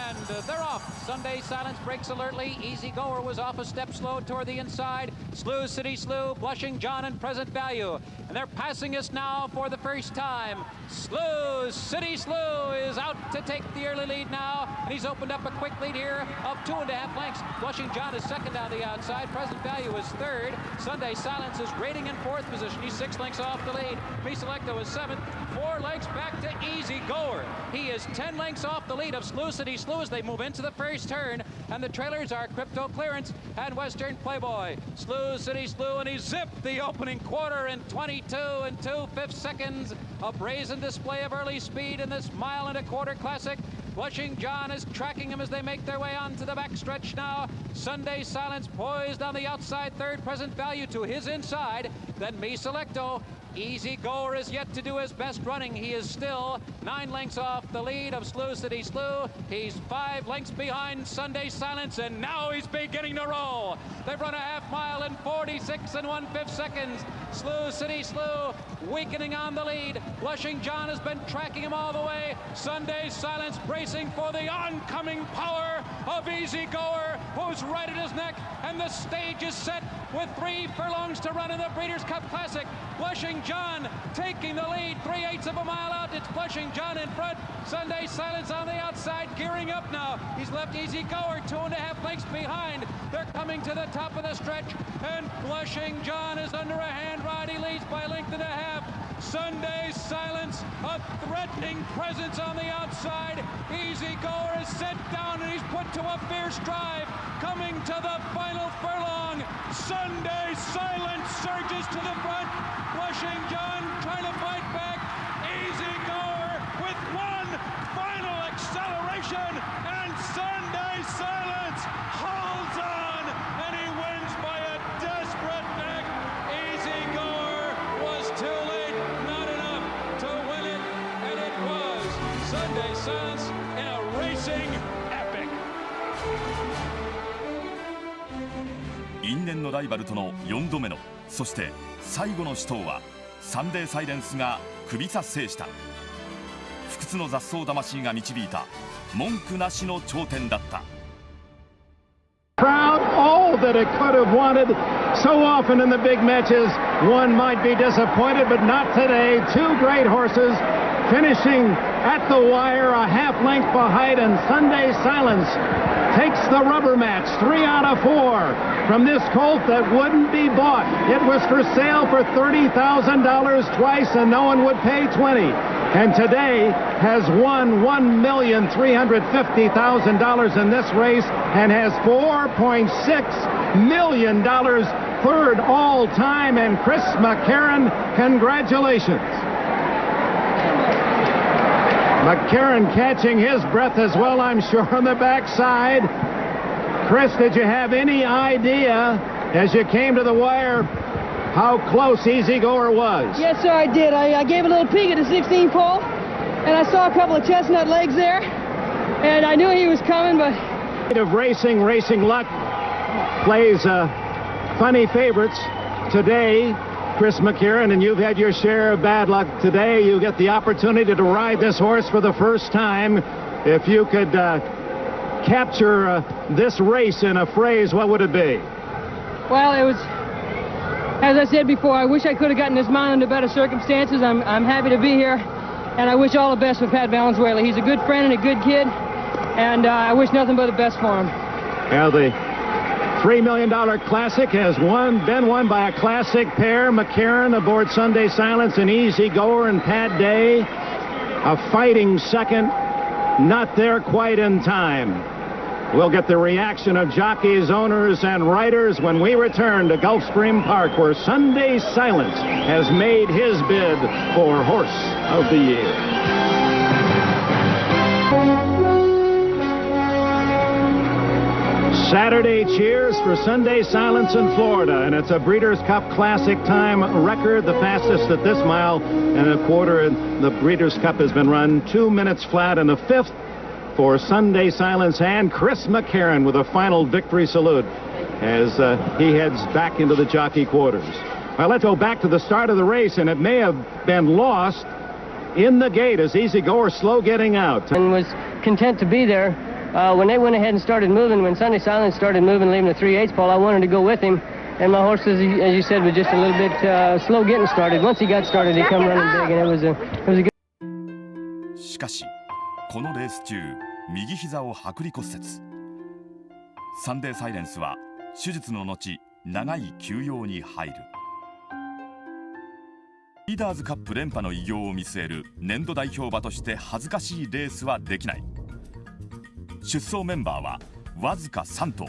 and they're off. Sunday Silence breaks alertly. Easy Goer was off a step slow toward the inside. Slew City Slew, Blushing John, and Present Value. And they're passing us now for the first time. Slew City Slew is out to take the early lead now. And he's opened up a quick lead here of 2.5 lengths. Blushing John is second down the outside. Present Value is third. Sunday Silence is rating in 4th position. He's 6 lengths off the lead. Me Selecto is 7th. 4 lengths back to Easy Goer. He is 10 lengths off the lead of Slew City Slew as they move into the first turn, and the trailers are Crypto Clearance and Western Playboy. Slew City Slew, and he zipped the opening quarter in 22 2/5 seconds. A brazen display of early speed in this 1.25 mile classic. Blushing John is tracking him as they make their way onto the backstretch now. Sunday Silence poised on the outside third. Present Value to his inside. Then Me Selecto. Easy Goer is yet to do his best running. He is still 9 lengths off the lead of Slew City Slew. He's 5 lengths behind Sunday Silence, and now he's beginning to roll. They've run a 1/2 mile in 46 1/5 seconds. Slew City Slew weakening on the lead. Blushing John has been tracking him all the way. Sunday Silence bracing for the oncoming power of Easy Goer, who's right at his neck, and the stage is set with 3 furlongs to run in the Breeders' Cup Classic. Blushing John taking the lead, 3/8 of a mile out. It's Blushing John in front. Sunday Silence on the outside, gearing up now. He's left Easy Goer 2.5 lengths behind. They're coming to the top of the stretch, and Blushing John is under a hand ride. He leads by 1.5 lengths. Sunday Silence, a threatening presence on the outside. Easy Goer is set down, and he's put to a fierce drive. Coming to the final furlong, Sunday Silence surges to the front. Blushing John trying to fight back. Easy Goer with one final acceleration, and Sunday Silence holds on, and he wins by a desperate neck. Easy Goer was too late, not enough to win it, and it was Sunday Silence in a racing epic. 因縁のライバルとの4度目の、そして最後の死闘はサンデーサイレンスが首差制した。不屈の雑草魂が導いた文句なしの頂点だった。Proud all that it could have wanted. So often in the big matches, one might be disappointed, but not today. Two great horses finishing at the wire, a half length behind, and Sunday Silence takes the rubber match, 3 out of 4 from this colt that wouldn't be bought. It was for sale for $30,000 twice, and no one would pay $20,000. And today has won $1,350,000 in this race and has $4.6 million third all time. And Chris McCarron, congratulations. McCarron catching his breath as well, I'm sure, on the backside. Chris, did you have any idea as you came to the wire how close Easy Goer was? Yes, sir, I did. I gave a little peek at the 16 pole, and I saw a couple of chestnut legs there, and I knew he was coming, but... Of racing luck plays funny favorites today. Chris McCarron, and you've had your share of bad luck today. You get the opportunity to ride this horse for the first time. If you could capture this race in a phrase, what would it be? Well, it was, as I said before, I wish I could have gotten this mile under better circumstances. I'm happy to be here, and I wish all the best for Pat Valenzuela. He's a good friend and a good kid, and I wish nothing but the best for him. Well, the $3 million Classic has been won by a classic pair. McCarron aboard Sunday Silence and Easy Goer and Pat Day. A fighting second, not there quite in time. We'll get the reaction of jockeys, owners, and riders when we return to Gulfstream Park, where Sunday Silence has made his bid for Horse of the Year. Saturday cheers for Sunday Silence in Florida, and it's a Breeders' Cup Classic time record, the fastest at this mile and a quarter. The Breeders' Cup has been run 2 minutes flat and a fifth for Sunday Silence, and Chris McCarron with a final victory salute as he heads back into the jockey quarters. Well, let's go back to the start of the race, and it may have been lost in the gate as Easy Goer slow getting out. And was content to be there. When they went ahead and started moving, when Sunday Silence started moving, leaving the 3/8 pole, I wanted to go with him. And my horse, as you said, was just a little bit slow getting started. Once he got started, he come running big, and it was a good. しかし、このレース中、右膝を剥離骨折。サンデーサイレンスは手術の後、長い休養に入る。リーダーズカップ連覇の偉業を見据える年度代表馬として恥ずかしいレースはできない。出走メンバーはわずか3頭。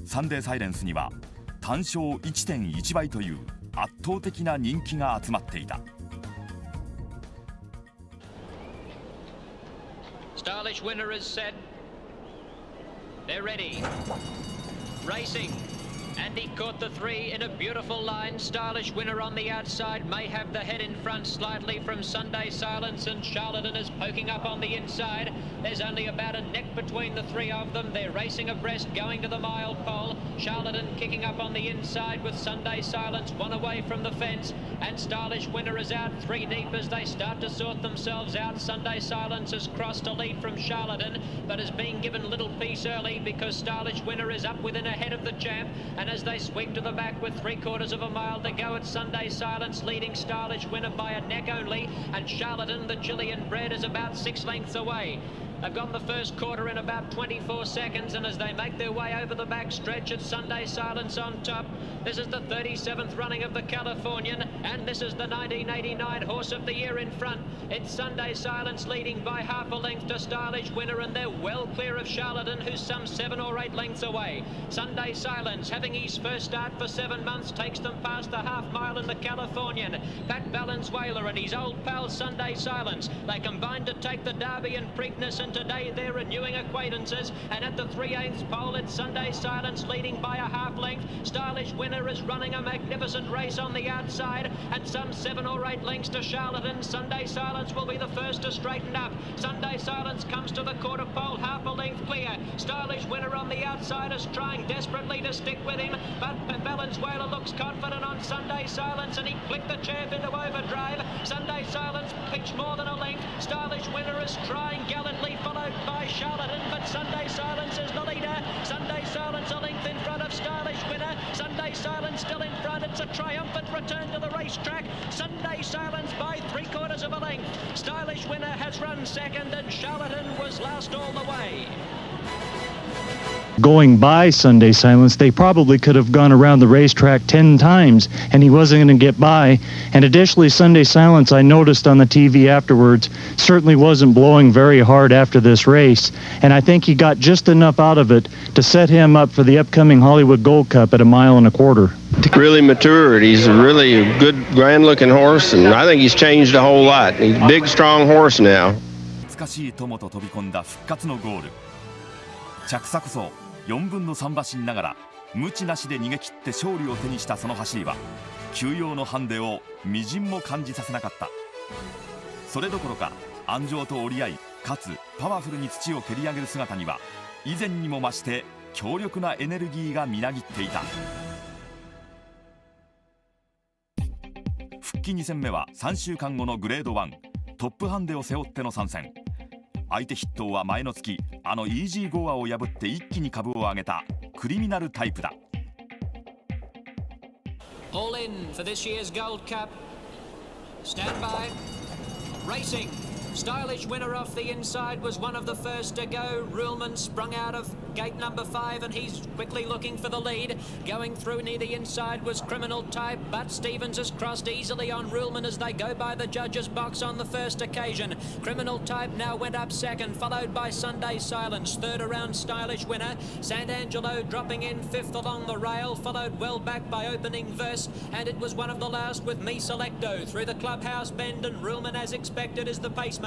サンデーサイレンスには単勝 1.1 倍という圧倒的な人気が集まっていた。Stylish winner is set. They're ready. Racing. And he caught the 3 in a beautiful line. Stylish winner on the outside, may have the head in front slightly from Sunday Silence, and Charlatan is poking up on the inside. There's only about a neck between the 3 of them. They're racing abreast, going to the mile pole. Charlatan kicking up on the inside with Sunday Silence 1 away from the fence, and Stylish winner is out 3 deep as they start to sort themselves out. Sunday Silence has crossed a lead from Charlatan, but is being given little peace early because Stylish winner is up within a head of the champ. And as they sweep to the back with 3/4 of a mile to go, it's Sunday Silence leading Stylish winner by a neck only, and Charlatan, the Chilean bred, is about 6 lengths away. They've gone the first quarter in about 24 seconds, and as they make their way over the back stretch, it's Sunday Silence on top. This is the 37th running of the Californian, and this is the 1989 Horse of the Year in front. It's Sunday Silence leading by half a length to Stylish winner, and they're well clear of Charlatan, who's some 7 or 8 lengths away. Sunday Silence, having his first start for 7 months, takes them past the half mile in the Californian. Pat Valenzuela and his old pal Sunday Silence, they combined to take the Derby and Preakness, and today they're renewing acquaintances. And at the 3/8 pole, it's Sunday Silence leading by a half length. Stylish winner is running a magnificent race on the outside, and some 7 or 8 lengths to Charlatan. Sunday Silence will be the first to straighten up. Sunday Silence comes to the quarter pole, half a length clear. Stylish winner on the outside is trying desperately to stick with him, but Valenzuela looks confident on Sunday Silence, and he flicked the champ into overdrive. Sunday Silence pitched more than a length. Stylish Winner is trying gallantly, followed by Charlatan, but Sunday Silence is the leader. Sunday Silence a length in front of Stylish Winner. Sunday Silence still in front. It's a triumphant return to the racetrack. Sunday Silence by 3/4 of a length. Stylish Winner has run second, and Charlatan was last all the way. Going by Sunday Silence, they probably could have gone around the racetrack 10 times, and he wasn't going to get by. And additionally, Sunday Silence, I noticed on the TV afterwards, certainly wasn't blowing very hard after this race. And I think he got just enough out of it to set him up for the upcoming Hollywood Gold Cup at 1 1/4 miles. Really matured. He's really a good, grand-looking horse, and I think he's changed a whole lot. He's a big, strong horse now. 難しい友と飛び込んだ復活のゴール。着差こそ4分の3馬身ながら無知なしで逃げ切って勝利を手にしたその走りは休養のハンデをみじんも感じさせなかった。それどころか安城と折り合いかつパワフルに土を蹴り上げる姿には以前にも増して強力なエネルギーがみなぎっていた。復帰2戦目は3週間後のグレード1トップハンデを背負っての参戦。相手筆頭は前の月あのイージーゴアを破って一気に株を上げたクリミナルタイプだ。 All in for this year's Gold Cup. Stand by. Racing. Stylish Winner off the inside was one of the first to go. Ruhlman sprung out of gate number 5 and he's quickly looking for the lead. Going through near the inside was Criminal Type, but Stevens has crossed easily on Ruhlman as they go by the judges' box on the first occasion. Criminal Type now went up second, followed by Sunday Silence. Third around Stylish Winner. Sant'Angelo dropping in 5th along the rail, followed well back by Opening Verse, and it was one of the last with Me Selecto through the clubhouse bend, and Ruhlman as expected is the pace.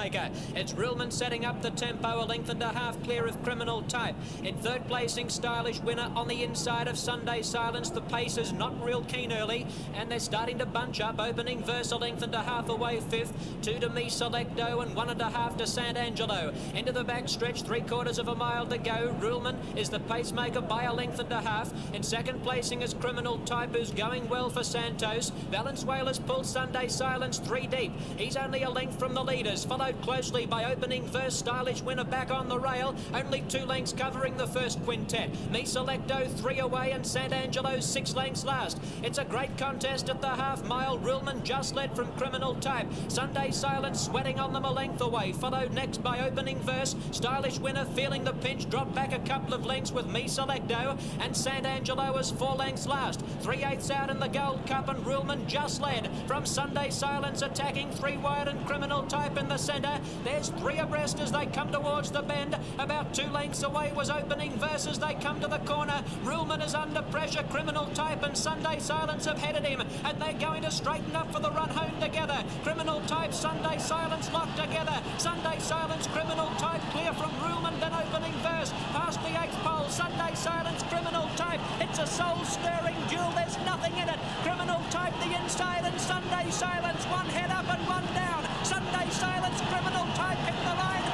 It's Ruhlman setting up the tempo, a length and a half clear of Criminal Type. In third placing, Stylish Winner on the inside of Sunday Silence. The pace is not real keen early, and they're starting to bunch up. Opening Verse a length and a half away 5th, 2 to Me Selecto and 1 1/2 to Sant'Angelo. Into the back stretch, 3/4 of a mile to go. Ruhlman is the pacemaker by a length and a half. In second placing is Criminal Type, who's going well for Santos. Valenzuela's pulled Sunday Silence 3 deep. He's only a length from the leaders, followed closely by Opening Verse. Stylish Winner back on the rail, only 2 lengths covering the first quintet. Me Selecto 3 away and Sant'Angelo 6 lengths last. It's a great contest at the half mile. Ruhlman just led from Criminal Type. Sunday Silence sweating on them a length away, followed next by Opening Verse. Stylish Winner feeling the pinch, dropped back a couple of lengths with Me Selecto, and Sant'Angelo is 4 lengths last. 3/8 out in the Gold Cup, and Ruhlman just led from Sunday Silence, attacking 3 wide and Criminal Type in the centre. There's 3 abreast as they come towards the bend. About 2 lengths away was Opening Verse as they come to the corner. Ruhlman is under pressure. Criminal Type and Sunday Silence have headed him, and they're going to straighten up for the run home together. Criminal Type, Sunday Silence locked together. Sunday Silence, Criminal Type clear from Ruhlman, then Opening Verse past the 8th pole. Sunday Silence, Criminal Type. It's a soul-stirring duel. There's nothing in it. Criminal Type the inside, and Sunday Silence 1 head up and 1 down. Sunday Silence, Criminal Type hit the line.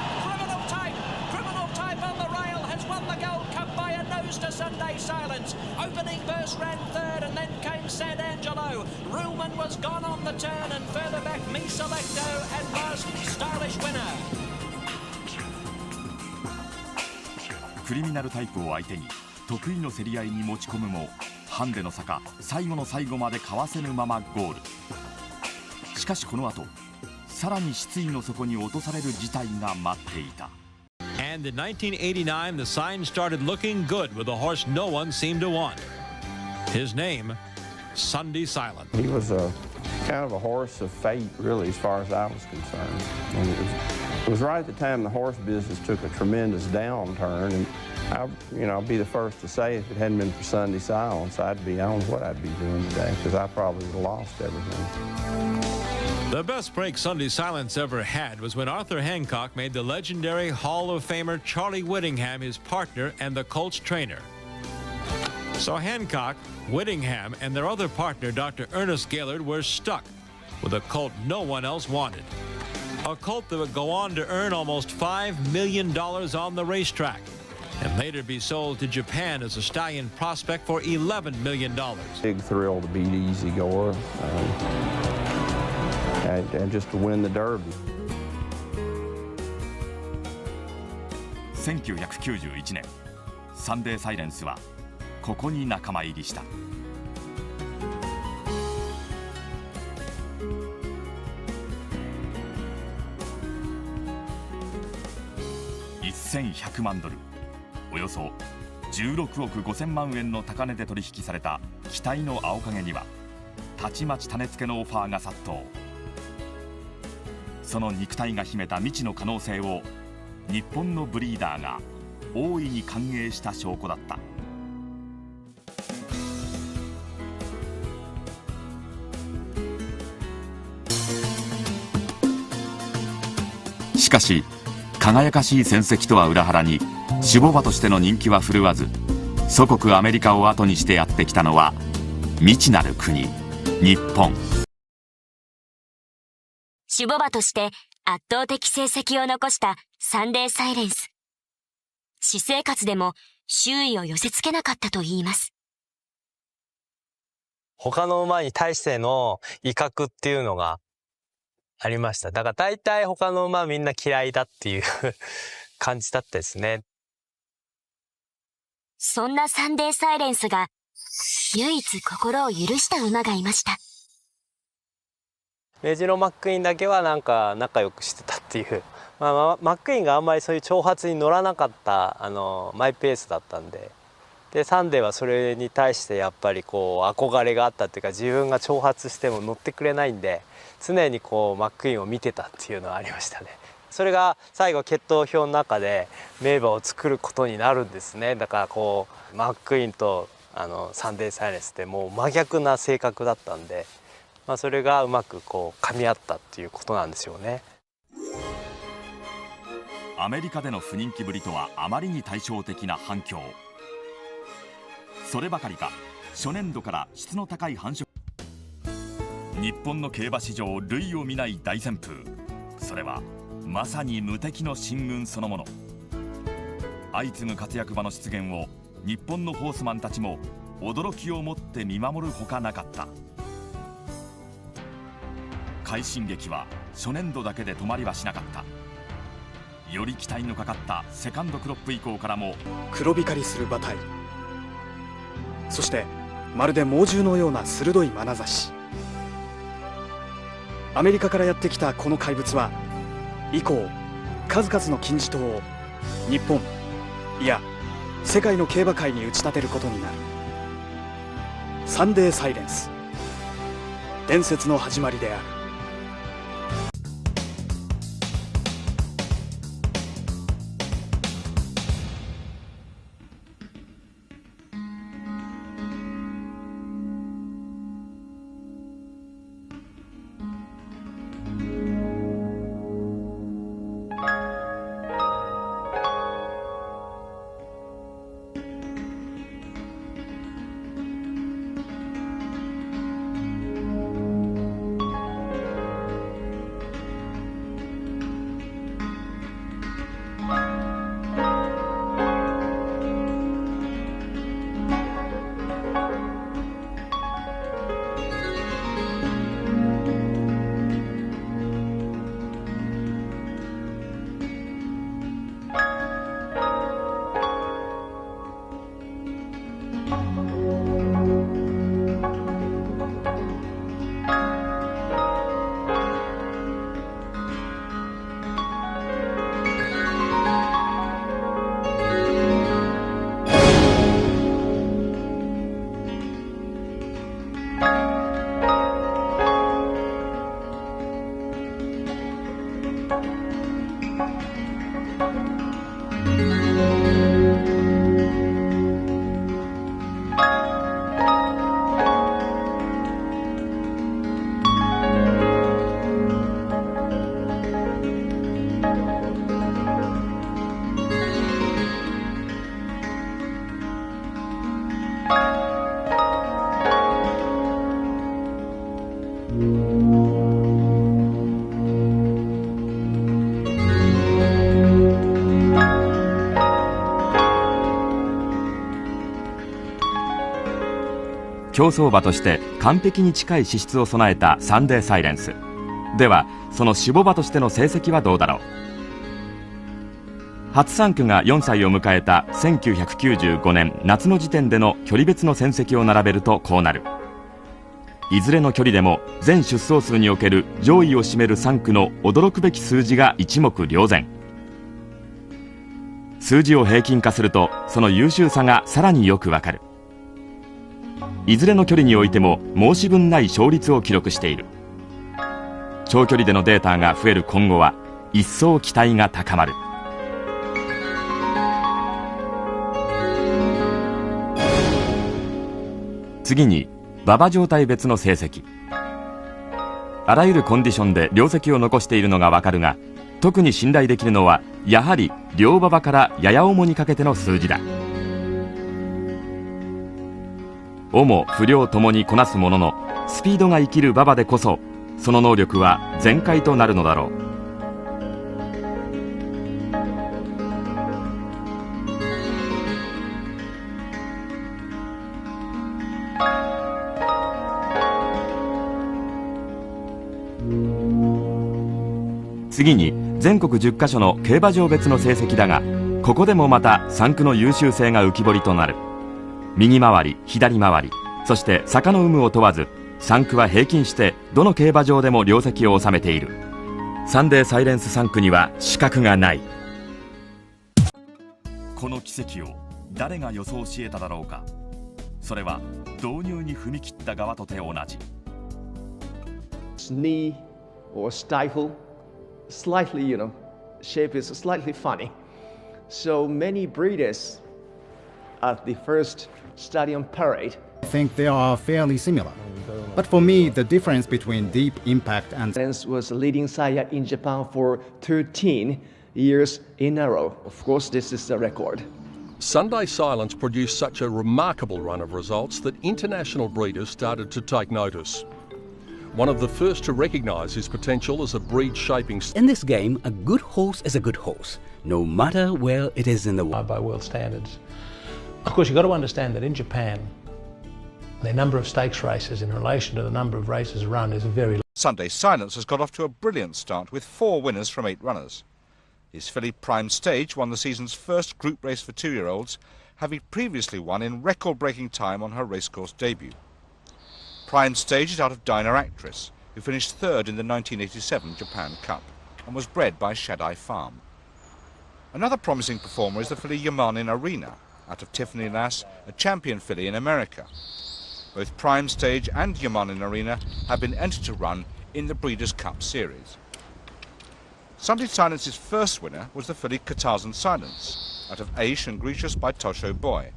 Criminal Type on the rail has won the Gold Cup by a nose to Sunday Silence. Opening Verse ran 3rd, and then came Sant'Angelo. Ruhlman was gone on the turn, and further back Me Selecto, and last Stylish Winner. クリミナルタイプを相手に得意の競り合いに持ち込むもハンデの坂最後の最後までかわせぬままゴール。しかしこの後さらに失意の底に落とされる事態が待っていた。 And in 1989, the signs started looking good with a horse no one seemed to want. His name, Sunday Silence. He was a kind of a horse of fate, really, as far as I was concerned. And it was right at the time the horse business took a tremendous downturn. And I'll be the first to say, if it hadn't been for Sunday Silence, I don't know what I'd be doing today, because I probably would have lost everything. The best break Sunday Silence ever had was when Arthur Hancock made the legendary Hall of Famer Charlie Whittingham his partner and the colt's trainer. So Hancock, Whittingham, and their other partner, Dr. Ernest Gaylord, were stuck with a colt no one else wanted. A colt that would go on to earn almost $5 million on the racetrack and later be sold to Japan as a stallion prospect for $11 million. Big thrill to beat Easy Goer and just to win the Derby. 1991年サンデーサイレンスはここに仲間入りした。1100万ドル、およそ16億5000万円の高値で取引された期待の青影にはたちまち種付けのオファーが殺到。その肉体が秘めた未知の可能性を日本のブリーダーが大いに歓迎した証拠だった。しかし輝かしい戦績とは裏腹に種牡馬としての人気は振るわず、祖国アメリカを後にしてやってきたのは未知なる国、日本。種牡馬として圧倒的成績を残したサンデーサイレンス。私生活でも周囲を寄せつけなかったといいます。他の馬に対しての威嚇っていうのがありました。だから大体他の馬みんな嫌いだっていう感じだったですね。そんなサンデーサイレンスが唯一心を許した馬がいました。メジロマックイーンだけはなんか仲良くしてたっていう、マックイーンがあんまりそういう挑発に乗らなかったマイペースだったんで、サンデーはそれに対してやっぱりこう憧れがあったっていうか、自分が挑発しても乗ってくれないんで常にこうマックイーンを見てたっていうのはありましたね。それが最後血統表の中で名馬を作ることになるんですね。だからこうマックイーンとサンデーサイレンスってもう真逆な性格だったんで、それがうまくこう噛み合ったっていうことなんですよね。アメリカでの不人気ぶりとはあまりに対照的な反響。そればかりか初年度から質の高い繁殖。日本の競馬史上類を見ない大旋風。それはまさに無敵の進軍そのもの。相次ぐ活躍馬の出現を日本のホースマンたちも驚きをもって見守るほかなかった。快進撃は初年度だけで止まりはしなかった。より期待のかかったセカンドクロップ以降からも黒光りする馬体、そしてまるで猛獣のような鋭い眼差し。アメリカからやってきたこの怪物は以降数々の金字塔を日本、いや世界の競馬界に打ち立てることになる。サンデーサイレンス、伝説の始まりである。競走馬として完璧に近い資質を備えたサンデーサイレンスでは、その種牡馬としての成績はどうだろう。初3区が4歳を迎えた1995年夏の時点での距離別の戦績を並べるとこうなる。いずれの距離でも全出走数における上位を占める3区の驚くべき数字が一目瞭然。数字を平均化するとその優秀さがさらによくわかる。いずれの距離においても申し分ない勝率を記録している。長距離でのデータが増える今後は一層期待が高まる。次に馬場状態別の成績。あらゆるコンディションで良績を残しているのがわかるが、特に信頼できるのはやはり両馬場からやや重にかけての数字だ。重不良ともにこなすものの、スピードが生きる馬場でこそその能力は全開となるのだろう。次に全国10カ所の競馬場別の成績だが、ここでもまた3区の優秀性が浮き彫りとなる。右回り、左回り、そして坂の有無を問わず3区は平均してどの競馬場でも良績を収めている。サンデーサイレンス3区には死角がない。この奇跡を誰が予想し得ただろうか。それは導入に踏み切った側とて同じ。 Knee or stifle, slightly, shape is slightly funny. So many breeders at the first stadium parade. I think they are fairly similar. But for me, the difference between Deep Impact and was a leading sire in Japan for 13 years in a row. Of course, this is the record. Sunday Silence produced such a remarkable run of results that international breeders started to take notice. One of the first to recognise his potential as a breed-shaping... In this game, a good horse is a good horse, no matter where it is in the world. By world standards. Of course, you've got to understand that in Japan, the number of stakes races in relation to the number of races run is very low. Sunday Silence has got off to a brilliant start with 4 winners from 8 runners. His filly Prime Stage won the season's first group race for 2-year-olds, having previously won in record-breaking time on her racecourse debut. Prime Stage is out of Dinah Actress, who finished 3rd in the 1987 Japan Cup and was bred by Shadai Farm. Another promising performer is the filly Yamanin Arena, out of Tiffany Lass, a champion filly in America. Both Prime Stage and Yamanin Arena have been entered to run in the Breeders' Cup Series. Sunday Silence's first winner was the filly Katazan Silence, out of Aish and Grecius by Tosho Boy.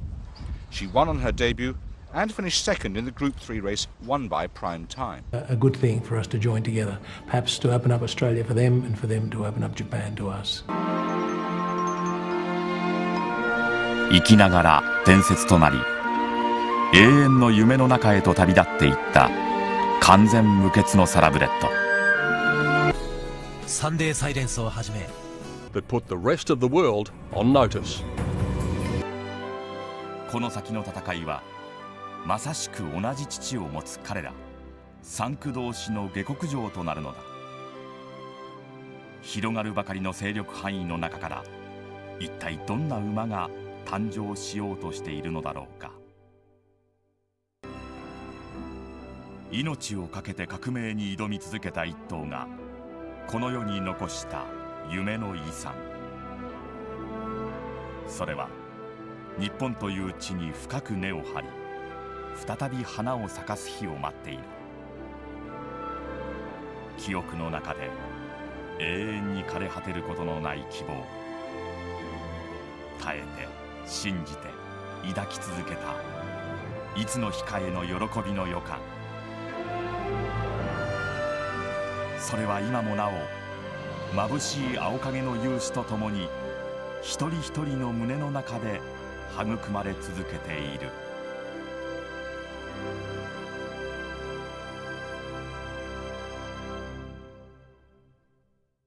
She won on her debut and finished 2nd in the Group 3 race won by Prime Time. A good thing for us to join together, perhaps to open up Australia for them and for them to open up Japan to us. 生きながら伝説となり、永遠の夢の中へと旅立っていった完全無欠のサラブレッド。サンデーサイレンスをはじめ that put the rest of the world on notice. この先の戦いはまさしく同じ父を持つ彼ら3区同士の下克上となるのだ。広がるばかりの勢力範囲の中から一体どんな馬が誕生しようとしているのだろうか。命を懸けて革命に挑み続けた一頭がこの世に残した夢の遺産。それは日本という地に深く根を張り、再び花を咲かす日を待っている。記憶の中で永遠に枯れ果てることのない希望。耐えて信じて抱き続けたいつの控えの喜びの予感。それは今もなお眩しい青影の勇姿とともに一人一人の胸の中で育まれ続けている。